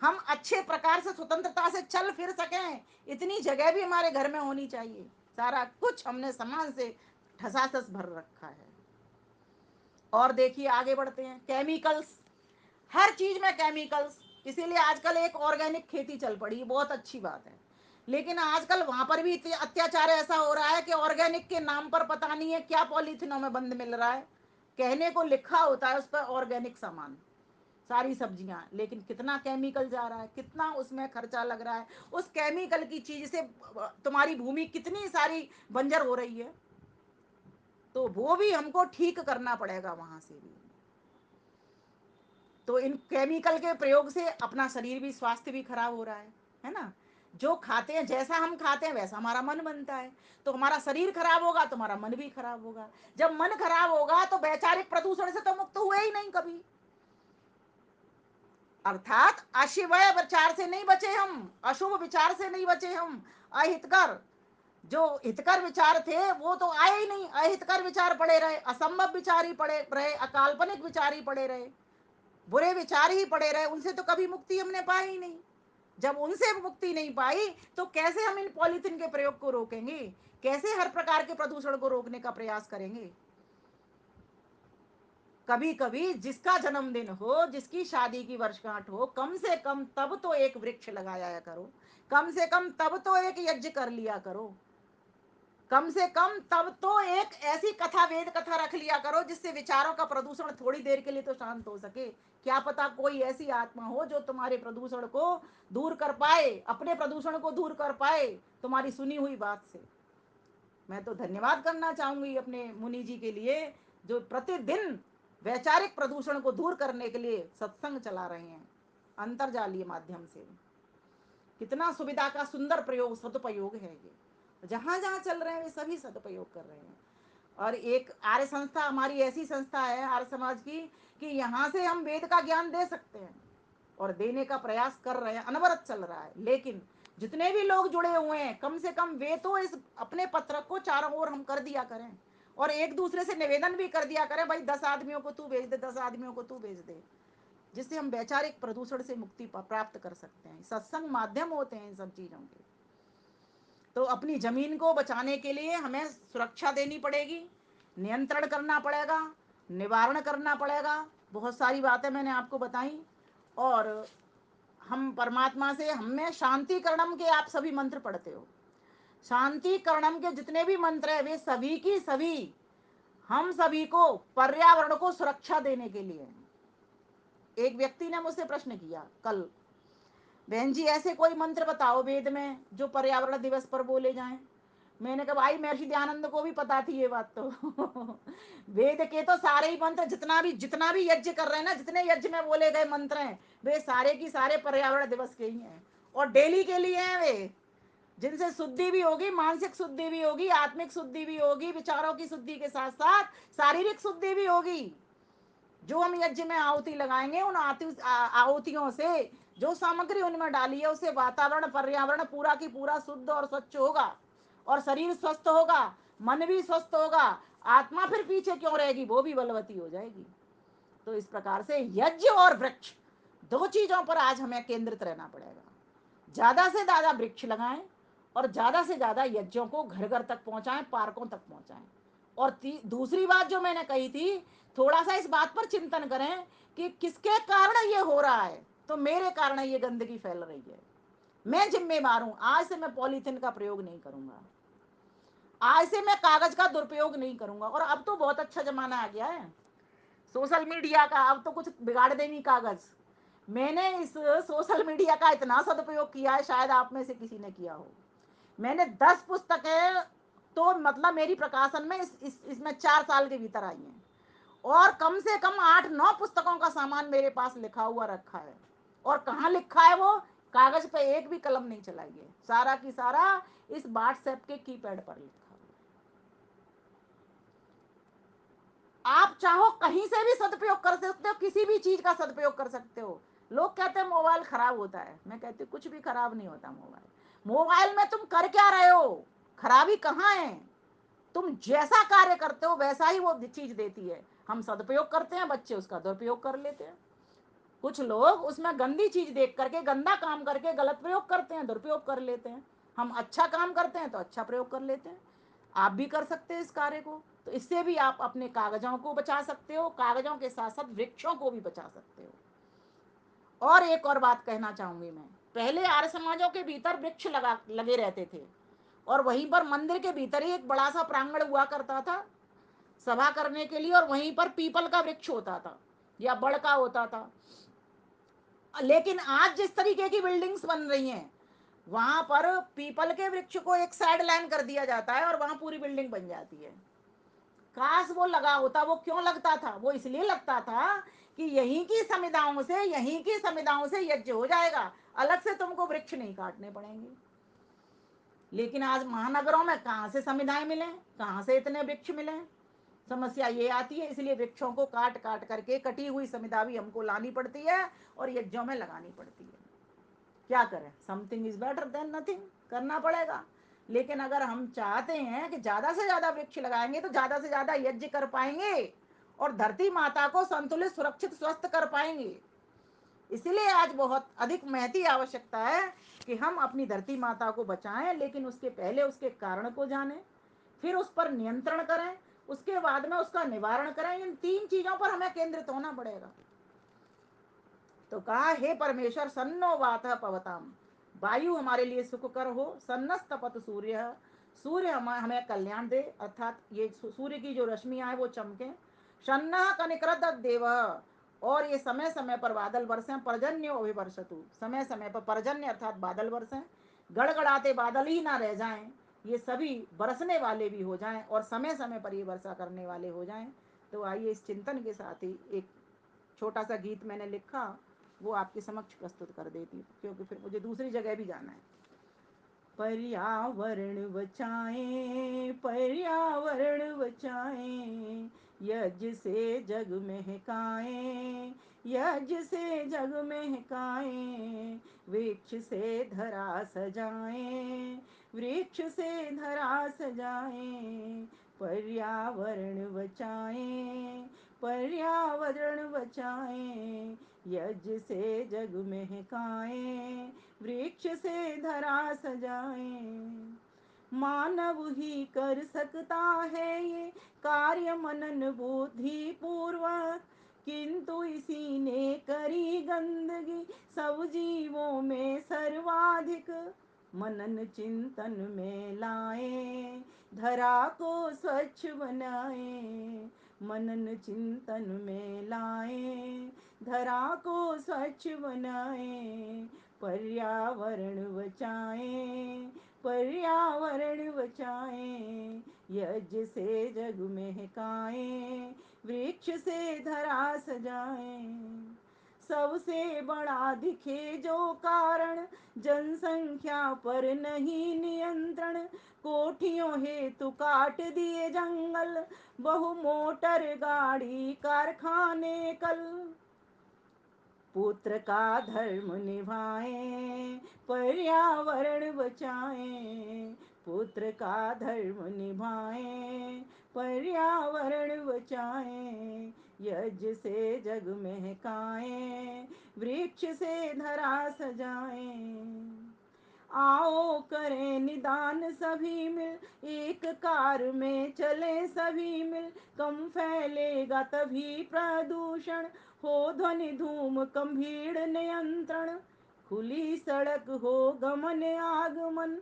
हम अच्छे प्रकार से स्वतंत्रता से चल फिर सकें, इतनी जगह भी हमारे घर में होनी चाहिए। सारा कुछ हमने सामान से ठसाठस भर रखा है। और देखिए आगे बढ़ते हैं। केमिकल्स, हर चीज में केमिकल्स, इसीलिए आजकल एक ऑर्गेनिक खेती चल पड़ी, बहुत अच्छी बात है। लेकिन आजकल वहां पर भी अत्याचार ऐसा हो रहा है कि ऑर्गेनिक के नाम पर पता नहीं है क्या पॉलीथिनों में बंद मिल रहा है, कहने को लिखा होता है उस पर ऑर्गेनिक सामान, सारी सब्जियां, लेकिन कितना केमिकल जा रहा है, कितना उसमें खर्चा लग रहा है। उस केमिकल की चीज से तुम्हारी भूमि कितनी सारी बंजर हो रही है, तो वो भी हमको ठीक करना पड़ेगा वहां से भी। तो इन केमिकल के प्रयोग से अपना शरीर भी, स्वास्थ्य भी खराब हो रहा है ना। जो खाते हैं, जैसा हम खाते हैं वैसा हमारा मन बनता है, तो हमारा शरीर खराब होगा तो हमारा मन भी खराब होगा। जब मन खराब होगा तो वैचारिक प्रदूषण से तो मुक्त हुए ही नहीं कभी। अर्थात अशिवय विचार से नहीं बचे हम, अशुभ विचार से नहीं बचे हम। अहितकर, जो हितकर विचार थे वो तो आए ही नहीं, अहितकर विचार पड़े रहे, असंभव विचार ही पड़े रहे, अकाल्पनिक विचार ही पड़े रहे, बुरे विचार ही पड़े रहे, उनसे तो कभी मुक्ति हमने पाई ही नहीं। जब उनसे मुक्ति नहीं पाई तो कैसे हम इन पॉलीथीन के प्रयोग को रोकेंगे, कैसे हर प्रकार के प्रदूषण को रोकने का प्रयास करेंगे? कभी कभी जिसका जन्मदिन हो, जिसकी शादी की वर्षगांठ हो, कम से कम तब तो एक वृक्ष लगाया करो, कम से कम तब तो एक यज्ञ कर लिया करो, कम से कम तब तो एक ऐसी कथा, वेद कथा रख लिया करो जिससे विचारों का प्रदूषण थोड़ी देर के लिए तो शांत हो सके। क्या पता कोई ऐसी आत्मा हो जो तुम्हारे प्रदूषण को दूर कर पाए, अपने प्रदूषण को दूर कर पाए तुम्हारी सुनी हुई बात से। मैं तो धन्यवाद करना चाहूंगी अपने मुनि जी के लिए, जो प्रतिदिन वैचारिक प्रदूषण को दूर करने के लिए सत्संग चला रहे हैं अंतरजालीय माध्यम से। कितना सुविधा का सुंदर प्रयोग, सदुपयोग है ये, जहां जहां चल रहे हैं वे सभी सदुपयोग कर रहे हैं। और एक आर्य संस्था हमारी ऐसी संस्था है आर्य समाज की, कि यहाँ से हम वेद का ज्ञान दे सकते हैं और देने का प्रयास कर रहे हैं, अनवरत चल रहा है। लेकिन जितने भी लोग जुड़े हुए हैं, कम से कम वे तो इस अपने पत्र को चारों ओर हम कर दिया करें, और एक दूसरे से निवेदन भी कर दिया करें, भाई 10 आदमियों को तू भेज दे, 10 आदमियों को तू भेज दे, जिससे हम वैचारिक प्रदूषण से मुक्ति प्राप्त कर सकते हैं। सत्संग माध्यम होते हैं इन सब चीजों के। तो अपनी जमीन को बचाने के लिए हमें सुरक्षा देनी पड़ेगी, नियंत्रण करना पड़ेगा, निवारण करना पड़ेगा। बहुत सारी बातें मैंने आपको बताई। और हम परमात्मा से, हमें शांतिकरणम के आप सभी मंत्र पढ़ते हो, शांतिकरणम के जितने भी मंत्र है वे सभी की सभी हम सभी को पर्यावरण को सुरक्षा देने के लिए। एक व्यक्ति ने मुझसे प्रश्न किया कल, बहन जी ऐसे कोई मंत्र बताओ वेद में जो पर्यावरण दिवस पर बोले जाएं। मैंने कहा भाई महर्षि दयानंद को भी पता थी ये बात तो। वेद के तो सारे ही मंत्र, जितना भी यज्ञ कर रहे हैं ना, जितने यज्ञ में बोले गए मंत्र हैं, वे सारे की सारे पर्यावरण दिवस के ही हैं और डेली के लिए हैं वे, जिनसे शुद्धि भी होगी, मानसिक शुद्धि भी होगी, आत्मिक शुद्धि भी होगी, विचारों की शुद्धि के साथ साथ शारीरिक शुद्धि भी होगी। जो हम यज्ञ में आहुति लगाएंगे, उन आहुतियों से जो सामग्री उनमें डाली है, उससे वातावरण पर्यावरण पूरा की पूरा शुद्ध और स्वच्छ होगा और शरीर स्वस्थ होगा, मन भी स्वस्थ होगा, आत्मा फिर पीछे क्यों रहेगी, वो भी बलवती हो जाएगी। तो इस प्रकार से यज्ञ और वृक्ष, दो चीजों पर आज हमें केंद्रित रहना पड़ेगा। ज्यादा से ज्यादा वृक्ष लगाएं और ज्यादा से ज्यादा यज्ञों को घर घर तक पहुंचाएं, पार्कों तक पहुंचाएं। और दूसरी बात जो मैंने कही थी, थोड़ा सा इस बात पर चिंतन करें कि किसके कारण ये हो रहा है। तो मेरे कारण ये गंदगी फैल रही है, मैं जिम्मेवार हूं। आज से मैं पॉलीथीन का प्रयोग नहीं करूंगा, आज से मैं कागज का दुरुपयोग नहीं करूंगा। और अब तो बहुत अच्छा जमाना आ गया है सोशल मीडिया का, अब तो कुछ बिगाड़ देनी कागज। मैंने इस सोशल मीडिया का इतना सदुपयोग किया है, शायद आप में से किसी ने किया हो। मैंने 10 पुस्तकें तो मतलब मेरी प्रकाशन में इसमें 4 साल के भीतर आई हैं, और कम से कम 8-9 पुस्तकों का सामान मेरे पास लिखा हुआ रखा है। और कहाँ लिखा है वो, कागज पे एक भी कलम नहीं चलाई है, सारा की सारा इस व्हाट्सएप के कीपैड पर लिखा हुआ। आप चाहो कहीं से भी सदुपयोग कर सकते हो, किसी भी चीज का सदुपयोग कर सकते हो। लोग कहते हैं मोबाइल खराब होता है, मैं कहती हूँ कुछ भी खराब नहीं होता। मोबाइल में तुम कर क्या रहे हो, खराबी कहाँ है। तुम जैसा कार्य करते हो वैसा ही वो चीज देती है। हम सदुपयोग करते हैं, बच्चे उसका दुरुपयोग कर लेते हैं। कुछ लोग उसमें गंदी चीज देख करके, गंदा काम करके गलत प्रयोग करते हैं, दुरुपयोग कर लेते हैं। हम अच्छा काम करते हैं तो अच्छा प्रयोग कर लेते हैं। आप भी कर सकते हैं इस कार्य को। तो इससे भी आप अपने कागजों को बचा सकते हो, कागजों के साथ साथ वृक्षों को भी बचा सकते हो। और एक और बात कहना चाहूंगी मैं, पहले आर्य समाजों के भीतर वृक्ष लगे रहते थे, और वहीं पर मंदिर के भीतर ही एक बड़ा सा प्रांगण हुआ करता था सभा करने के लिए, और वहीं पर पीपल का वृक्ष होता था या बड़ का होता था। लेकिन आज जिस तरीके की बिल्डिंग्स बन रही हैं, वहां पर पीपल के वृक्ष को एक साइड लाइन कर दिया जाता है और वहां पूरी बिल्डिंग बन जाती है। काश वो लगा होता। वो क्यों लगता था, वो इसलिए लगता था कि यहीं की समुदायों से यज्ञ हो जाएगा, अलग से तुमको वृक्ष नहीं काटने पड़ेंगे। लेकिन आज महानगरों में कहां से समुदाय मिले, कहां से इतने वृक्ष मिले। समस्या ये आती है, इसलिए वृक्षों को काट काट करके कटी हुई समिधा भी हमको लानी पड़ती है और यज्ञों में लगानी पड़ती है। क्या करें, something is better than nothing, करना पड़ेगा। लेकिन अगर हम चाहते हैं कि ज्यादा से ज्यादा वृक्ष लगाएंगे तो ज्यादा से ज्यादा यज्ञ कर पाएंगे और धरती माता को संतुलित सुरक्षित स्वस्थ कर पाएंगे। इसलिए आज बहुत अधिक महती आवश्यकता है कि हम अपनी धरती माता को बचाएं, लेकिन उसके पहले उसके कारण को जानें, फिर उस पर नियंत्रण करें, उसके बाद में उसका निवारण करें। इन 3 चीजों पर हमें केंद्रित होना पड़ेगा। तो कहा, हे परमेश्वर, सन्नो वातः पवताम, वायु हमारे लिए सुखकर हो, सन्नस्तपत सूर्य, सूर्य हमें कल्याण दे, अर्थात ये सूर्य की जो रश्मियां है वो चमके। शन्न कनिकृत देव, और ये समय समय पर बादल बरसे, पर्जन्य अभिवर्षतु, समय समय पर पर्जन्य अर्थात बादल बरसे, गड़गड़ाते बादल ही ना रह जाएं, ये सभी बरसने वाले भी हो जाएं और समय समय पर ये वर्षा करने वाले हो जाएं। तो आइए इस चिंतन के साथ ही एक छोटा सा गीत मैंने लिखा, वो आपके समक्ष प्रस्तुत कर देती हूँ, क्योंकि फिर मुझे दूसरी जगह भी जाना है। पर्यावरण बचाएं, पर्यावरण बचाएं, यज्ञ से जग महकाएं, यज्ञ से जग महकाएं, वृक्ष से धरा सजाएं, वृक्ष से धरा सजाएं, पर्यावरण बचाएं, पर्यावरण बचाएं, यज्ञ से जग महकाएं, वृक्ष से धरा सजाएं। मानव ही कर सकता है ये कार्य मनन बुद्धि पूर्वक, किंतु इसी ने करी गंदगी सब जीवों में सर्वाधिक। मनन चिंतन में लाए, धरा को स्वच्छ बनाए, मनन चिंतन में लाए, धरा को स्वच्छ बनाए, पर्यावरण बचाएं, पर्यावरण बचाएं, यज्ञ से जग महकाएं, वृक्ष से धरा सजाएं। सबसे बड़ा दिखे जो कारण, जनसंख्या पर नहीं नियंत्रण। कोठियों हेतु काट दिए जंगल, बहु मोटर गाड़ी कारखाने कल। पुत्र का धर्म निभाएं, पर्यावरण बचाएं। पुत्र का धर्म निभाएं, पर्यावरण बचाएं। यज्ञ से जग महकाएं, वृक्ष से धरा सजाएं। आओ करें निदान सभी मिल, एक कार में चले सभी मिल। कम फैलेगा तभी प्रदूषण, हो ध्वनि धूम कम भीड़ नियंत्रण। खुली सड़क हो गमन आगमन,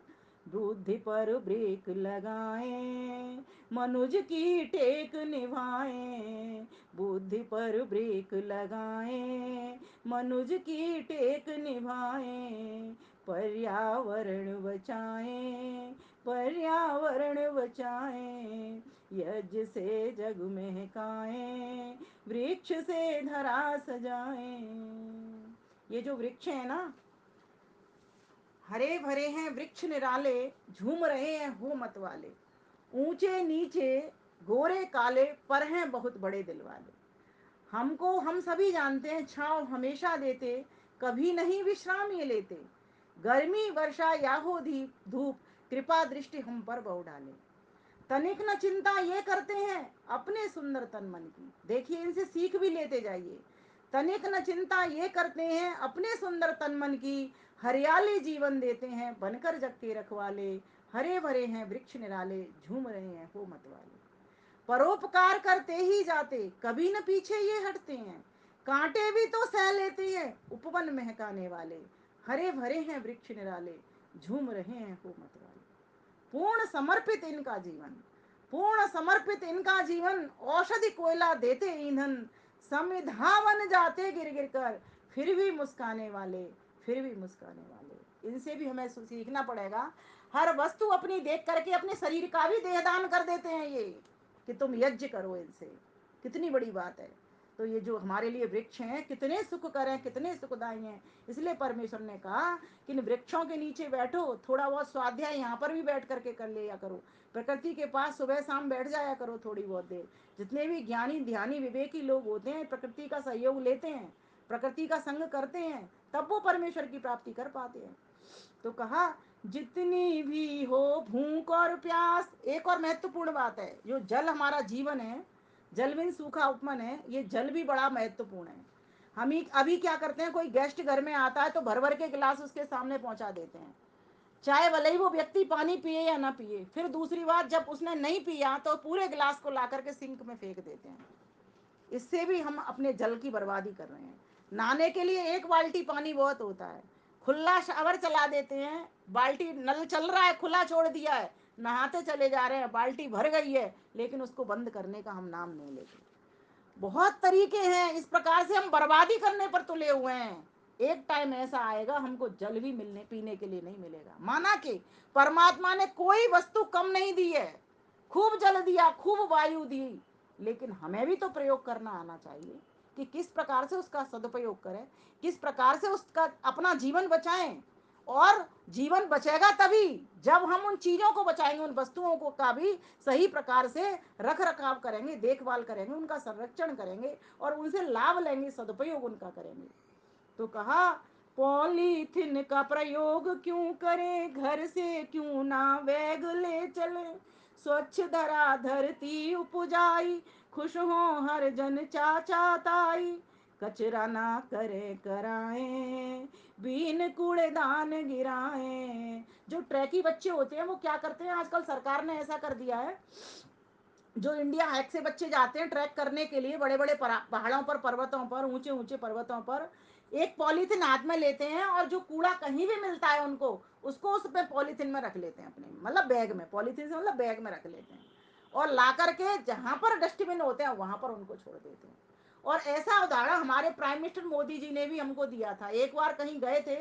बुद्धि पर ब्रेक लगाएं, मनुज की टेक निभाएं। बुद्धि पर ब्रेक लगाएं, मनुज की टेक निभाएं। पर्यावरण बचाएं, पर्यावरण बचाएं। यज्ञ से जग महकाएं, वृक्ष से धरा सजाएं। ये जो वृक्ष है ना, हरे भरे हैं वृक्ष निराले, झूम रहे हैं हो मत वाले। ऊंचे नीचे गोरे काले, पर हैं बहुत बड़े दिल वाले। हमको हम सभी जानते हैं, छाँव हमेशा देते, कभी नहीं विश्राम ये लेते। गर्मी वर्षा या हो धूप, कृपा दृष्टि हम पर बहु डाले। तनिक न चिंता ये करते हैं अपने सुंदर तन मन की। देखिए, इनसे सीख भी लेते जाइए। तनिक न चिंता ये करते हैं अपने सुंदर तन मन की। हरियाली जीवन देते हैं बनकर जग के रखवाले। हरे भरे हैं वृक्ष निराले, झूम रहे हैं हो मत वाले। परोपकार करते ही जाते, कभी न पीछे ये हटते हैं। कांटे भी तो सह लेते हैं उपवन महकाने वाले। हरे भरे हैं वृक्ष निराले, झूम रहे हैं हो मत वाले। पूर्ण समर्पित इनका जीवन, पूर्ण समर्पित इनका जीवन। औषधि कोयला देते ईंधन, संविधा बन जाते गिर गिर कर। फिर भी मुस्काने वाले, फिर भी मुस्काने वाले। इनसे भी हमें सीखना पड़ेगा। हर वस्तु अपनी देख करके अपने शरीर का भी देहदान कर देते हैं ये, कि तुम यज्ञ करो इनसे। कितनी बड़ी बात है। तो ये जो हमारे लिए वृक्ष हैं, कितने सुख करें, कितने सुखदायी हैं। इसलिए परमेश्वर ने कहा कि इन वृक्षों के नीचे बैठो, थोड़ा बहुत स्वाध्याय यहाँ पर भी बैठ करके कर लिया करो। प्रकृति के पास सुबह शाम बैठ जाया करो थोड़ी बहुत देर। जितने भी ज्ञानी ध्यानी विवेकी लोग होते हैं, प्रकृति का सहयोग लेते हैं, प्रकृति का संग करते हैं, तब वो परमेश्वर की प्राप्ति कर पाते हैं। तो कहा, जितनी भी हो भूख और प्यास। एक और महत्वपूर्ण बात है, जो जल हमारा जीवन है, जल बिन सूखा उपमन है, ये जल भी बड़ा महत्वपूर्ण है। हम ही अभी क्या करते हैं, कोई गेस्ट घर में आता है तो भर भर के गिलास उसके सामने पहुंचा देते हैं, चाहे भले ही वो व्यक्ति पानी पिए या ना पिए। फिर दूसरी बात, जब उसने नहीं पिया तो पूरे गिलास को ला करके सिंक में फेंक देते हैं। इससे भी हम अपने जल की बर्बादी कर रहे हैं। नहाने के लिए एक बाल्टी पानी बहुत होता है, खुला शावर चला देते हैं, बाल्टी नल चल रहा है खुला छोड़ दिया है, नहाते चले जा रहे हैं, बाल्टी भर गई है, लेकिन उसको बंद करने का हम नाम नहीं लेते। बहुत तरीके हैं, इस प्रकार से हम बर्बादी करने पर तुले हुए हैं। एक टाइम ऐसा आएगा हमको जल भी मिलने पीने के लिए नहीं मिलेगा। माना कि परमात्मा ने कोई वस्तु कम नहीं दी है, खूब जल दिया, खूब वायु दी, लेकिन हमें भी तो प्रयोग करना आना चाहिए कि किस प्रकार से उसका सदुपयोग करें, किस प्रकार से उसका अपना जीवन बचाएं। और जीवन बचेगा तभी जब हम उन चीज़ों को बचाएंगे, उन वस्तुओं को का भी सही प्रकार से रख रखाव करेंगे, देखभाल करेंगे, उनका संरक्षण करेंगे और उनसे लाभ लेंगे, सदुपयोग उनका करेंगे। तो कहा, पॉलीथिन का प्रयोग क्यों करें, घर से क्यों ना बैग ले चले। स्वच्छ धरा धरती उपजाई, खुश हो हर जन चाचा ताई। कचरा ना करें कराएं, बीन कूड़ेदान गिराएं। जो ट्रैकी बच्चे होते हैं वो क्या करते हैं, आजकल सरकार ने ऐसा कर दिया है, जो इंडिया हाइक से बच्चे जाते हैं ट्रैक करने के लिए, बड़े बड़े पहाड़ों पर, पर्वतों पर, ऊंचे ऊंचे पर्वतों पर, एक पॉलीथीन हाथ में लेते हैं और जो कूड़ा कहीं भी मिलता है उनको, उसको उस पे पॉलीथीन में रख लेते हैं, अपने मतलब बैग में, पॉलीथीन से मतलब बैग में रख लेते हैं और ला करके जहां पर डस्टबिन होते हैं वहां पर उनको छोड़ देते हैं। और ऐसा उदाहरण हमारे प्राइम मिनिस्टर मोदी जी ने भी हमको दिया था। एक बार कहीं गए थे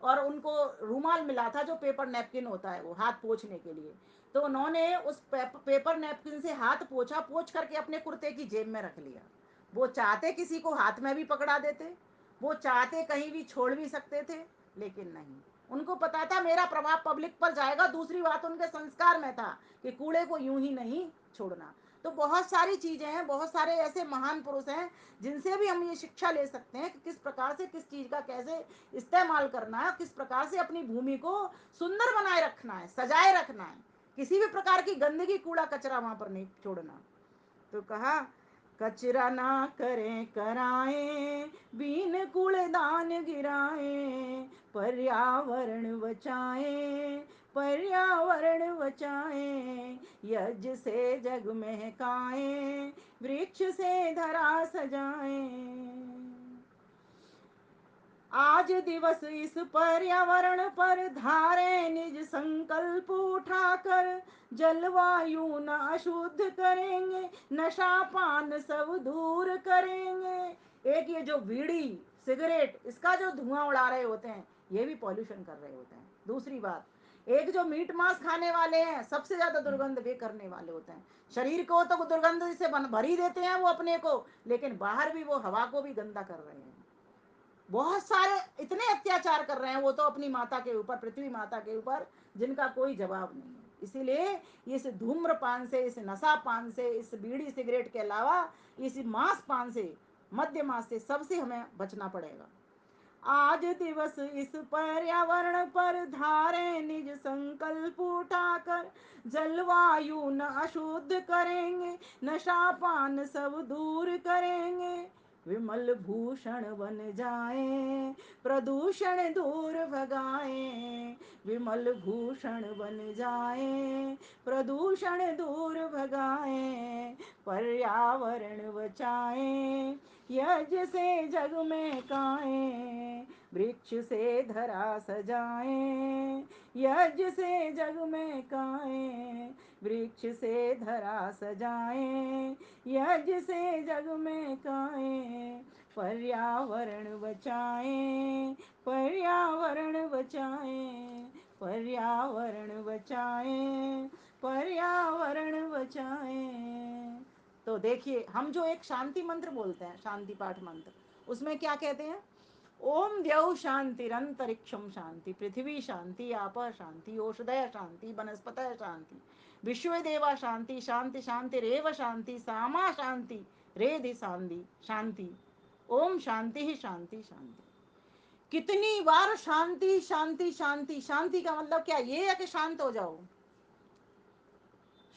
और उनको रूमाल मिला था जो पेपर नैपकिन होता है वो हाथ पोंछने के लिए। तो उन्होंने उस पेपर नैपकिन से हाथ पोंछा, पोंछ करके अपने कुर्ते की जेब में रख लिया। वो चाहते किसी को हाथ में भी पकड़ा देते, वो चाहते कहीं भी छोड़ भी सकते थे, लेकिन नहीं, उनको पता था मेरा प्रभाव पब्लिक पर जाएगा। दूसरी बात उनके संस्कार में था कि कूड़े को यूं ही नहीं छोड़ना। तो बहुत सारी चीजें हैं, बहुत सारे ऐसे महान पुरुष हैं जिनसे भी हम ये शिक्षा ले सकते हैं कि किस प्रकार से किस चीज का कैसे इस्तेमाल करना है, किस प्रकार से अपनी भूमि को सुंदर बनाए रखना है, सजाए रखना है, किसी भी प्रकार की गंदगी कूड़ा कचरा वहां पर नहीं छोड़ना। तो कहा कचरा ना करें कराएं, बीन कूड़ेदान गिराएं, पर्यावरण बचाएं, पर्यावरण बचाएं, यज्ञ से जग महकाएं, वृक्ष से धरा सजाएं। आज दिवस इस पर्यावरण पर धारे निज संकल्प उठाकर, जलवायु न अशुद्ध करेंगे, नशा पान सब दूर करेंगे। एक ये जो बीड़ी सिगरेट इसका जो धुआं उड़ा रहे होते हैं, ये भी पॉल्यूशन कर रहे होते हैं। दूसरी बात, एक जो मीट मांस खाने वाले हैं, सबसे ज्यादा दुर्गंध वे करने वाले होते हैं। शरीर को तो दुर्गंध से भर ही देते हैं वो अपने को, लेकिन बाहर भी वो हवा को भी गंदा कर रहे हैं। बहुत सारे इतने अत्याचार कर रहे हैं वो तो अपनी माता के ऊपर, पृथ्वी माता के ऊपर, जिनका कोई जवाब नहीं है। इसीलिए इस धूम्रपान से, इस नशा पान से, इस बीड़ी सिगरेट के अलावा इस मांस पान से, मद्य मांस से, सबसे हमें बचना पड़ेगा। आज दिवस इस पर्यावरण पर धारे निज संकल्प उठाकर, जलवायु न अशुद्ध करेंगे, नशा पान सब दूर करेंगे, विमल भूषण बन जाए, प्रदूषण दूर भगाए, विमल भूषण बन जाए, प्रदूषण दूर भगाए, पर्यावरण बचाए, यज्ञ से जग में काए, वृक्ष से धरा सजाए, यज्ञ से जग में काए, वृक्ष से धरा सजाए, यज्ञ से जग में काए, पर्यावरण बचाए, पर्यावरण बचाए, पर्यावरण बचाए, पर्यावरण बचाए। तो देखिए, हम जो एक शांति मंत्र बोलते हैं, शांति पाठ मंत्र, उसमें क्या कहते हैं? ओम द्यौ शांतिरंतरिक्षम शांति, पृथ्वी शांति, आप शांति, औषधय शांति, वनस्पत शांति, विश्व देवा शांति, शांति शांति रेव शांति, सामा शांति रेधि शांति शांति, ओम शांति ही शांति शांति। कितनी बार शांति शांति शांति? शांति का मतलब क्या ये है कि शांत हो जाओ?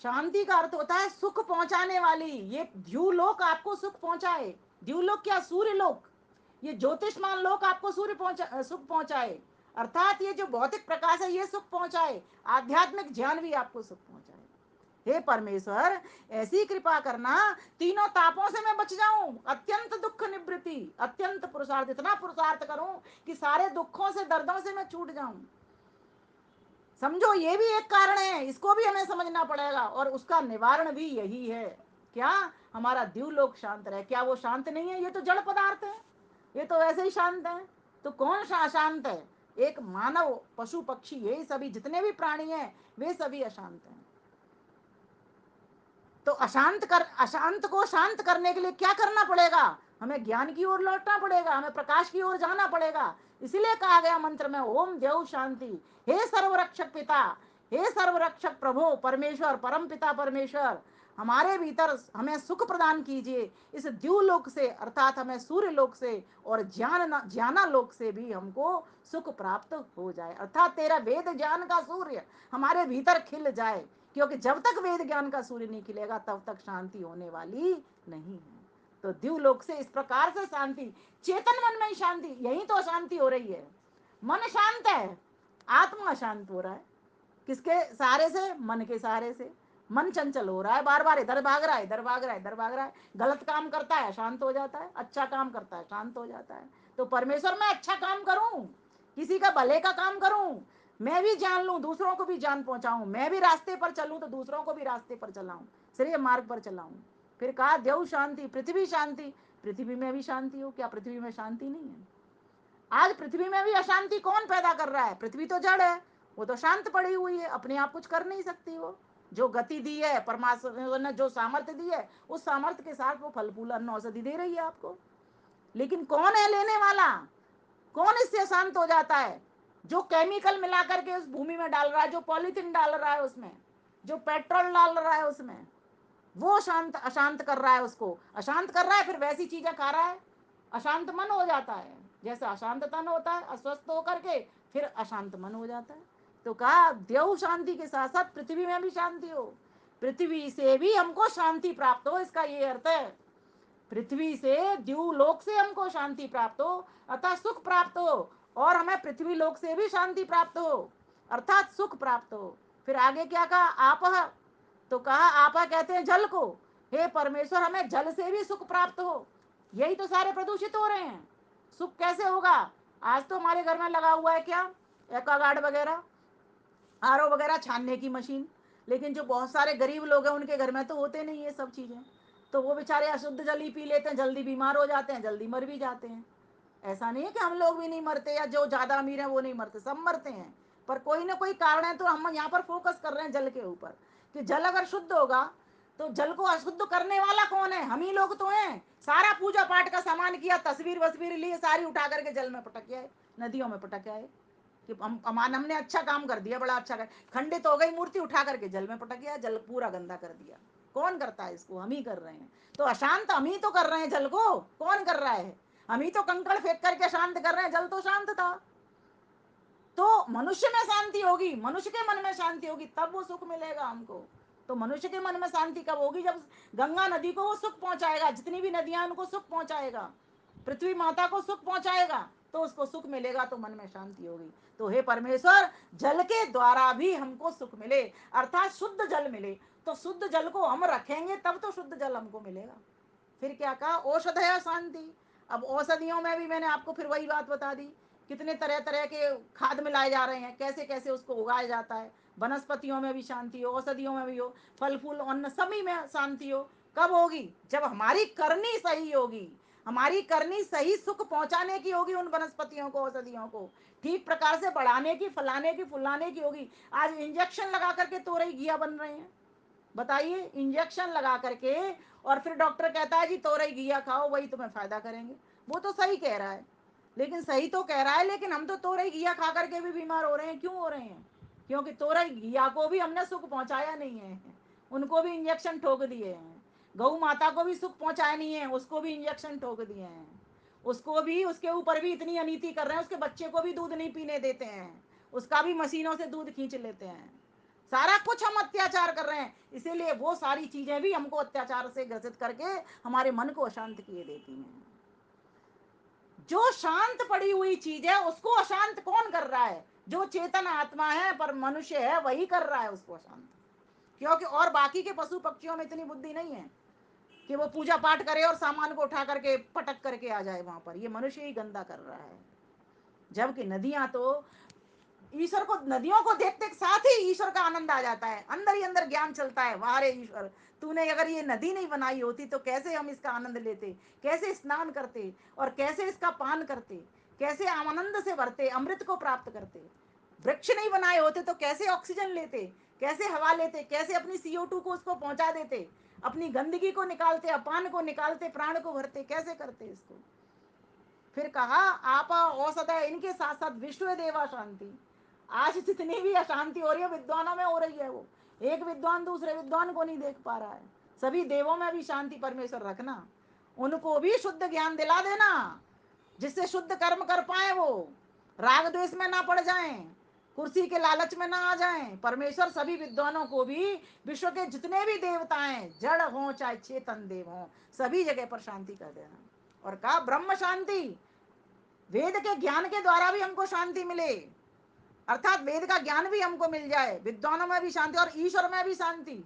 शांति का अर्थ होता है सुख पहुंचाने वाली। ये द्यूलोक आपको सुख पहुंचाए। द्यूलोक क्या? सूर्य लोक। ये ज्योतिषमान लोक आपको सुख पहुंचाए, अर्थात ये जो भौतिक प्रकाश है ये सुख पहुंचाए, आध्यात्मिक ज्ञान भी आपको सुख पहुंचाए। हे परमेश्वर, ऐसी कृपा करना तीनों तापों से मैं बच जाऊं, अत्यंत दुख निवृत्ति, अत्यंत पुरुषार्थ, इतना पुरुषार्थ करूं कि सारे दुखों से, दर्दों से मैं छूट जाऊं। समझो, ये भी एक कारण है, इसको भी हमें समझना पड़ेगा, और उसका निवारण भी यही है। क्या? हमारा द्यूलोक शांत रहे। क्या वो शांत नहीं है? ये तो जड़ पदार्थ है, ये तो वैसे ही शांत है। तो कौन सा अशांत है? एक मानव, पशु पक्षी, यही सभी जितने भी प्राणी हैं वे सभी अशांत हैं। तो अशांत को शांत करने के लिए क्या करना पड़ेगा? हमें ज्ञान की ओर लौटना पड़ेगा, हमें प्रकाश की ओर जाना पड़ेगा। इसीलिए कहा गया मंत्र में ओम देव शांति। हे सर्वरक्षक पिता, हे सर्वरक्षक प्रभु परमेश्वर, परम पिता परमेश्वर, हमारे भीतर हमें सुख प्रदान कीजिए। इस द्यूलोक से, अर्थात हमें सूर्य लोक से और ज्ञाना लोक से भी हमको सुख प्राप्त हो जाए, अर्थात तेरा वेद ज्ञान का सूर्य हमारे भीतर खिल जाए। क्योंकि जब तक वेद ज्ञान का सूर्य नहीं खिलेगा तब तक शांति होने वाली नहीं है। तो द्यूलोक से इस प्रकार से शांति, चेतन मन में ही शांति, यही तो अशांति हो रही है। मन शांत है, आत्मा शांत हो रहा है। किसके सहारे से? मन के सहारे से। मन चंचल हो रहा है, बार बार इधर भाग रहा है, इधर भाग रहा है, इधर भाग रहा है। गलत काम करता है, शांत हो जाता है, अच्छा काम करता है, शांत हो जाता है। तो परमेश्वर, मैं अच्छा काम करूं, किसी का भले का काम करूं, मैं भी जान लूं, दूसरों को भी जान पहुंचाऊं, मैं भी रास्ते पर चलूं तो दूसरों को भी रास्ते पर चलाऊं, श्रेय मार्ग पर चलाऊं। फिर कहा देव शांति, पृथ्वी शांति, पृथ्वी में भी शांति हो। क्या पृथ्वी में शांति नहीं है? आज पृथ्वी में भी अशांति कौन पैदा कर रहा है? पृथ्वी तो जड़ है, वो तो शांत पड़ी हुई है, अपने आप कुछ कर नहीं सकती। वो जो गति दी है परमात्मा ने, जो सामर्थ्य दी है, उस सामर्थ्य के साथ वो फल फूल अन्न औषधि दे रही है आपको। लेकिन कौन है लेने वाला? कौन इससे शांत हो जाता है? जो केमिकल मिला करके उस भूमि में डाल रहा है, जो पॉलीथीन डाल रहा है उसमें, जो पेट्रोल डाल रहा है उसमें, वो शांत अशांत कर रहा है, उसको अशांत कर रहा है। फिर वैसी चीजें खा रहा है, अशांत मन हो जाता है। जैसे अशांत तन होता है अस्वस्थ होकर के, फिर अशांत मन हो जाता है। तो कहा देव शांति के साथ साथ पृथ्वी में भी शांति हो, पृथ्वी से भी हमको शांति प्राप्त हो, इसका ये अर्थ है। पृथ्वी से द्यूलोक से हमको शांति प्राप्त हो अर्थात सुख प्राप्त हो, और हमें पृथ्वी लोक से भी शांति प्राप्त हो अर्थात सुख प्राप्त हो। फिर आगे क्या कहा? आपह, तो कहा आपा कहते हैं जल को, हे परमेश्वर हमें जल से भी सुख प्राप्त हो। यही तो सारे प्रदूषित हो रहे हैं, सुख कैसे होगा? आज तो हमारे घर में लगा हुआ है क्या? एक्वागार्ड वगैरह, आरओ वगैरह, छानने की मशीन। लेकिन जो बहुत सारे गरीब लोग हैं उनके घर में तो होते नहीं ये सब चीजें, तो वो बेचारे अशुद्ध जल ही पी लेते हैं, जल्दी बीमार हो जाते हैं, जल्दी मर भी जाते हैं। ऐसा नहीं है कि हम लोग भी नहीं मरते या जो ज्यादा अमीर है वो नहीं मरते, सब मरते हैं। पर कोई ना कोई कारण है, तो हम यहाँ पर फोकस कर रहे हैं जल के ऊपर, कि जल अगर शुद्ध होगा तो जल को अशुद्ध करने वाला कौन है? हम ही लोग तो हैं। सारा पूजा पाठ का सामान किया, तस्वीर वस्वीर लिए, सारी उठा करके जल में पटक आए, नदियों में पटक आए कि हमने अच्छा काम कर दिया, बड़ा अच्छा कर, खंडित हो गई मूर्ति, उठा करके जल में पटक गया, जल पूरा गंदा कर दिया। कौन करता है इसको? हम ही कर रहे हैं। तो अशांत हम ही तो कर रहे हैं जल को, कौन कर रहा है? हम ही तो कंकड़ फेंक करके शांत कर रहे हैं, जल तो शांत था। तो मनुष्य में शांति होगी, मनुष्य के मन में शांति होगी, तब वो सुख मिलेगा हमको। तो मनुष्य के मन में शांति कब होगी? जब गंगा नदी को वो सुख पहुंचाएगा, जितनी भी नदियां उनको सुख पहुंचाएगा, पृथ्वी माता को सुख पहुंचाएगा, तो उसको सुख मिलेगा, तो मन में शांति होगी। तो हे परमेश्वर, जल के द्वारा भी हमको सुख मिले अर्थात शुद्ध जल मिले। तो शुद्ध जल को हम रखेंगे तब तो शुद्ध जल हमको मिलेगा। फिर क्या कहा? औषधय शांति। अब औषधियों में भी मैंने आपको फिर वही बात बता दी, कितने तरह तरह के खाद मिलाए जा रहे हैं, कैसे कैसे उसको उगाया जाता है। वनस्पतियों में भी शांति हो, औषधियों में भी हो, फल फूल अन्न सभी में शांति हो। कब होगी? जब हमारी करनी सही होगी, हमारी करनी सही सुख पहुंचाने की होगी, उन वनस्पतियों को, औषधियों को ठीक प्रकार से बढ़ाने की, फलाने की, फुलाने की होगी। आज इंजेक्शन लगा करके तोरई घिया बन रहे हैं, बताइए, इंजेक्शन लगा करके, और फिर डॉक्टर कहता है जी तोरई घिया खाओ, वही तुम्हें फायदा करेंगे। वो तो सही कह रहा है, लेकिन सही तो कह रहा है, लेकिन हम तो तोरई घिया खा करके भी बीमार हो रहे हैं। क्यों हो रहे हैं? क्योंकि तोरई घिया को भी हमने सुख पहुंचाया नहीं है, उनको भी इंजेक्शन ठोक दिए हैं। गौ माता को भी सुख पहुंचाया नहीं है, उसको भी इंजेक्शन ठोक दिए हैं। उसको भी, उसके ऊपर भी इतनी अनीति कर रहे हैं, उसके बच्चे को भी दूध नहीं पीने देते हैं, उसका भी मशीनों से दूध खींच लेते हैं। सारा कुछ हम अत्याचार कर रहे हैं, इसीलिए वो सारी चीजें भी हमको अत्याचार से ग्रसित करके हमारे मन को अशांत किए देती हैं। जो शांत पड़ी हुई चीज है उसको अशांत कौन कर रहा है? जो चेतन आत्मा है, पर मनुष्य है, वही कर रहा है उसको अशांत। क्योंकि और बाकी के पशु पक्षियों में इतनी बुद्धि नहीं है कि वो पूजा पाठ करे और सामान को उठा करके पटक करके आ जाए वहां पर। ये मनुष्य ही गंदा कर रहा है। जबकि नदियां तो, ईश्वर को, नदियों को देखते साथ ही ईश्वर का आनंद आ जाता है, अंदर ही अंदर ज्ञान चलता है, वाह रे ईश्वर, तूने अगर ये नदी नहीं बनाई होती तो कैसे हम इसका आनंद लेते, कैसे स्नान करते, और कैसे इसका पान करते, कैसे आनंद से भरते, अमृत को प्राप्त करते। वृक्ष नहीं बनाए होते तो कैसे ऑक्सीजन लेते, कैसे हवा लेते, कैसे अपनी CO2 को उसको पहुंचा देते, अपनी गंदगी को निकालते, अपान को निकालते, प्राण को भरते, कैसे करते इसको। फिर कहा आप औषध है, इनके साथ साथ विश्व देवा शांति। आज जितनी भी अशांति हो रही है विद्वानों में हो रही है, वो एक विद्वान दूसरे विद्वान को नहीं देख पा रहा है। सभी देवों में भी शांति परमेश्वर रखना, उनको भी शुद्ध ज्ञान दिला देना, जिससे शुद्ध कर्म कर पाए, वो राग द्वेष में ना पड़ जाएं, कुर्सी के लालच में ना आ जाएं। परमेश्वर सभी विद्वानों को भी, विश्व के जितने भी देवता हैं, जड़ हो चाहे चेतन देव हो, सभी जगह पर शांति कर देना। और कहा ब्रह्म शांति, वेद के ज्ञान के द्वारा भी हमको शांति मिले, अर्थात वेद का ज्ञान भी हमको मिल जाए, विद्वानों में भी शांति और ईश्वर में भी शांति।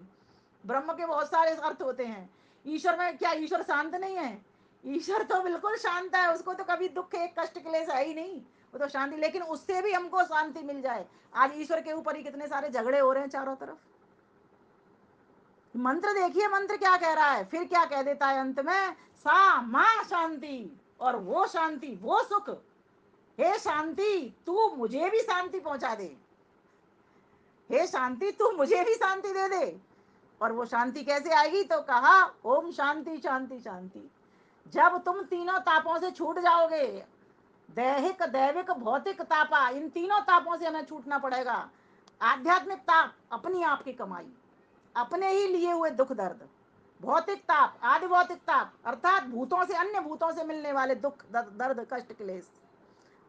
ब्रह्म के बहुत सारे अर्थ होते हैं, ईश्वर में क्या ईश्वर शांत नहीं है? ईश्वर तो बिल्कुल शांत है, उसको तो कभी दुख एक कष्ट क्लेश है ही नहीं, वो तो शांति। लेकिन उससे भी हमको शांति मिल जाए। आज ईश्वर के ऊपर ही कितने सारे झगड़े हो रहे हैं चारों तरफ। मंत्र देखिए, मंत्र क्या कह रहा है, फिर क्या कह देता है अंत में, सा मां शांति, और वो शांति, वो सुख, हे शांति तू मुझे भी शांति पहुंचा दे, हे शांति तू मुझे भी शांति दे दे। और वो शांति कैसे आएगी, तो कहा ओम शांति शांति शांति। जब तुम तीनों तापों से छूट जाओगे, दैहिक दैविक भौतिक तापा, इन तीनों तापों से हमें छूटना पड़ेगा। आध्यात्मिक ताप अपनी आप की कमाई, अपने ही लिए हुए दुख दर्द, भौतिक ताप आदि भौतिक ताप अर्थात भूतों से अन्य भूतों से मिलने वाले दुख दर्द कष्ट क्लेश,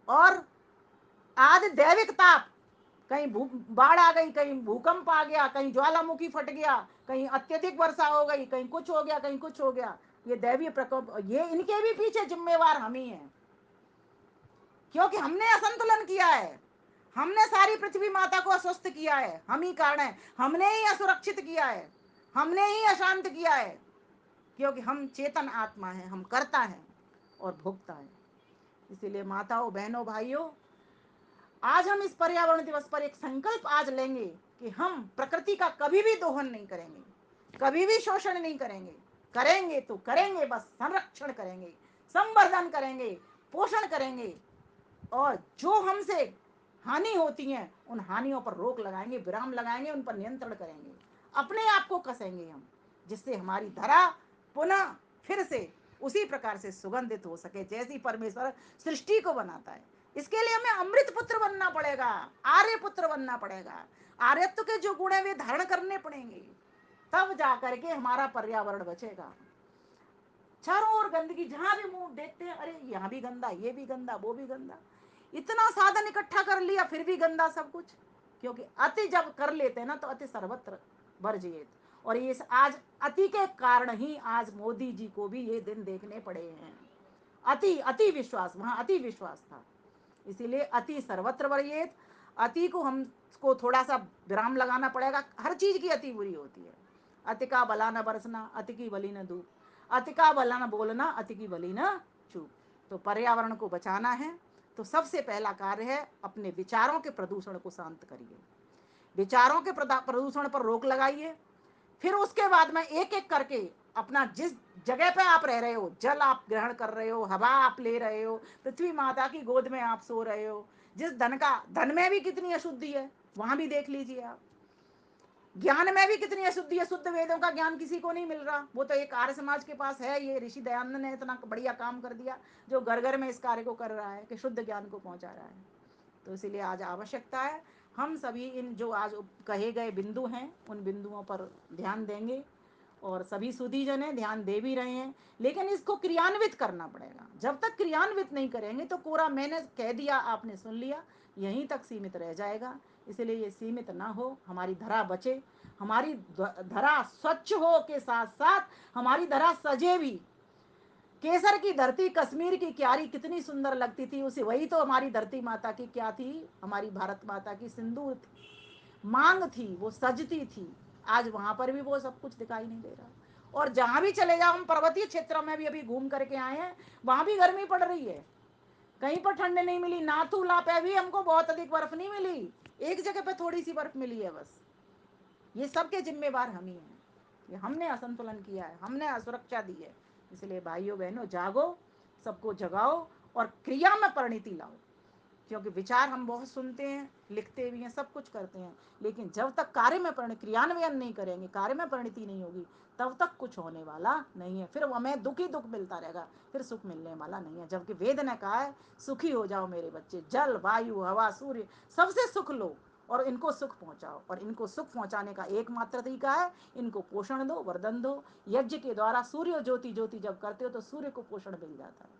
और आदि दैविक ताप, कहीं बाढ़ आ गई, कहीं भूकंप आ गया, कहीं ज्वालामुखी फट गया, कहीं अत्यधिक वर्षा हो गई, कहीं कुछ हो गया, कहीं कुछ हो गया, ये दैवीय प्रकोप, ये इनके भी पीछे जिम्मेवार हम ही हैं, क्योंकि हमने असंतुलन किया है, हमने सारी पृथ्वी माता को अस्वस्थ किया है, हम ही कारण है, हमने ही असुरक्षित किया है, हमने ही अशांत किया है, क्योंकि हम चेतन आत्मा है, हम करता है और भोगता है। इसीलिए माताओं बहनों भाइयों, आज हम इस पर्यावरण दिवस पर एक संकल्प आज लेंगे कि हम प्रकृति का कभी भी दोहन नहीं करेंगे, कभी भी शोषण नहीं करेंगे, करेंगे तो करेंगे बस संरक्षण करेंगे, संवर्धन करेंगे, पोषण करेंगे, और जो हमसे हानि होती है उन हानियों पर रोक लगाएंगे, विराम लगाएंगे, उन पर नियंत्रण करेंगे, अपने आप को कसेंगे हम, जिससे हमारी धरा पुनः फिर से उसी प्रकार से सुगंधित हो सके जैसी परमेश्वर सृष्टि को बनाता है। इसके लिए हमें अमृत पुत्र बनना पड़ेगा, आर्य पुत्र बनना पड़ेगा, आर्यत्व के जो गुण है वे धारण करने पड़ेंगे, तब जाकर के हमारा पर्यावरण बचेगा। चारों ओर गंदगी, जहां भी मुंह देखते हैं अरे यहाँ भी गंदा, ये भी गंदा, वो भी गंदा, इतना साधन इकट्ठा कर लिया फिर भी गंदा सब कुछ, क्योंकि अति जब कर लेते हैं ना तो अति सर्वत्र वर्जित। और ये आज अति के कारण ही आज मोदी जी को भी ये दिन देखने पड़े हैं। अति अति विश्वास, वहां अति विश्वास था, इसीलिए अति सर्वत्र वर्जित। अति को हमको थोड़ा सा विराम लगाना पड़ेगा, हर चीज की अति बुरी होती है। अति का भला न बरसना, अति की भली न धूप, अति का भला न बोलना, अति की भली न चूप। तो पर्यावरण को बचाना है तो सबसे पहला कार्य है अपने विचारों के प्रदूषण को शांत करिए, विचारों के प्रदूषण पर रोक लगाइए। फिर उसके बाद में एक एक करके अपना जिस जगह पे आप रह रहे हो, जल आप ग्रहण कर रहे हो, हवा आप ले रहे हो, पृथ्वी माता की गोद में आप सो रहे हो, जिस धन में भी कितनी अशुद्धि है वहां भी देख लीजिए आप, ज्ञान में भी कितनी अशुद्धि है, शुद्ध वेदों का ज्ञान किसी को नहीं मिल रहा, वो तो एक आर्य समाज के पास है। ये ऋषि दयानंद ने इतना बढ़िया काम कर दिया जो घर घर में इस कार्य को कर रहा है कि शुद्ध ज्ञान को पहुंचा रहा है। तो इसीलिए आज आवश्यकता है हम सभी इन जो आज कहे गए बिंदु हैं उन बिंदुओं पर ध्यान देंगे, और सभी सुधी जन है ध्यान दे भी रहे हैं, लेकिन इसको क्रियान्वित करना पड़ेगा। जब तक क्रियान्वित नहीं करेंगे तो कोरा मैंने कह दिया आपने सुन लिया यहीं तक सीमित रह जाएगा। इसलिए ये सीमित ना हो, हमारी धरा बचे, हमारी धरा स्वच्छ हो के साथ साथ हमारी धरा सजे भी। केसर की धरती कश्मीर की क्यारी कितनी सुंदर लगती थी, उसे वही तो हमारी धरती माता की क्या थी, हमारी भारत माता की सिंदूर थी, मांग थी, वो सजती थी। आज वहां पर भी वो सब कुछ दिखाई नहीं दे रहा। और जहां भी चले जाओ, हम पर्वतीय क्षेत्रों में भी अभी घूम करके आए हैं, वहां भी गर्मी पड़ रही है, कहीं पर ठंड नहीं मिली। नाथूला पे भी हमको बहुत अधिक बर्फ नहीं मिली, एक जगह पे थोड़ी सी बर्फ मिली है बस। ये सबके जिम्मेवार हम ही हैं, ये हमने असंतुलन किया है, हमने असुरक्षा दी है। इसलिए भाइयों बहनों जागो, सबको जगाओ और क्रिया में परिणति लाओ, क्योंकि विचार हम बहुत सुनते हैं, लिखते भी हैं, सब कुछ करते हैं, लेकिन जब तक कार्य में क्रियान्वयन नहीं करेंगे, कार्य में परिणति नहीं होगी, तब तक कुछ होने वाला नहीं है। फिर हमें दुख ही दुख मिलता रहेगा, फिर सुख मिलने वाला नहीं है। जबकि वेद ने कहा है सुखी हो जाओ मेरे बच्चे, जल वायु हवा सूर्य सबसे सुख लो और इनको सुख पहुंचाओ। और इनको सुख पहुंचाने का एकमात्र तरीका है इनको पोषण दो, वर्धन दो। यज्ञ के द्वारा सूर्य ज्योति ज्योति जब करते हो तो सूर्य को पोषण मिल जाता है,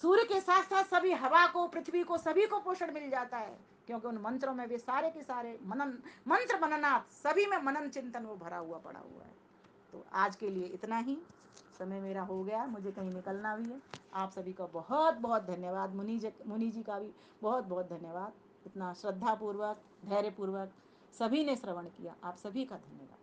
सूर्य के साथ साथ सभी हवा को, पृथ्वी को, सभी को पोषण मिल जाता है, क्योंकि उन मंत्रों में वे सारे के सारे मनन, मंत्र मननाथ, सभी में मनन चिंतन वो भरा हुआ पड़ा हुआ है। तो आज के लिए इतना ही, समय मेरा हो गया, मुझे कहीं निकलना भी है। आप सभी का बहुत बहुत धन्यवाद, मुनि जी का भी बहुत बहुत धन्यवाद। इतना श्रद्धापूर्वक धैर्यपूर्वक सभी ने श्रवण किया, आप सभी का धन्यवाद।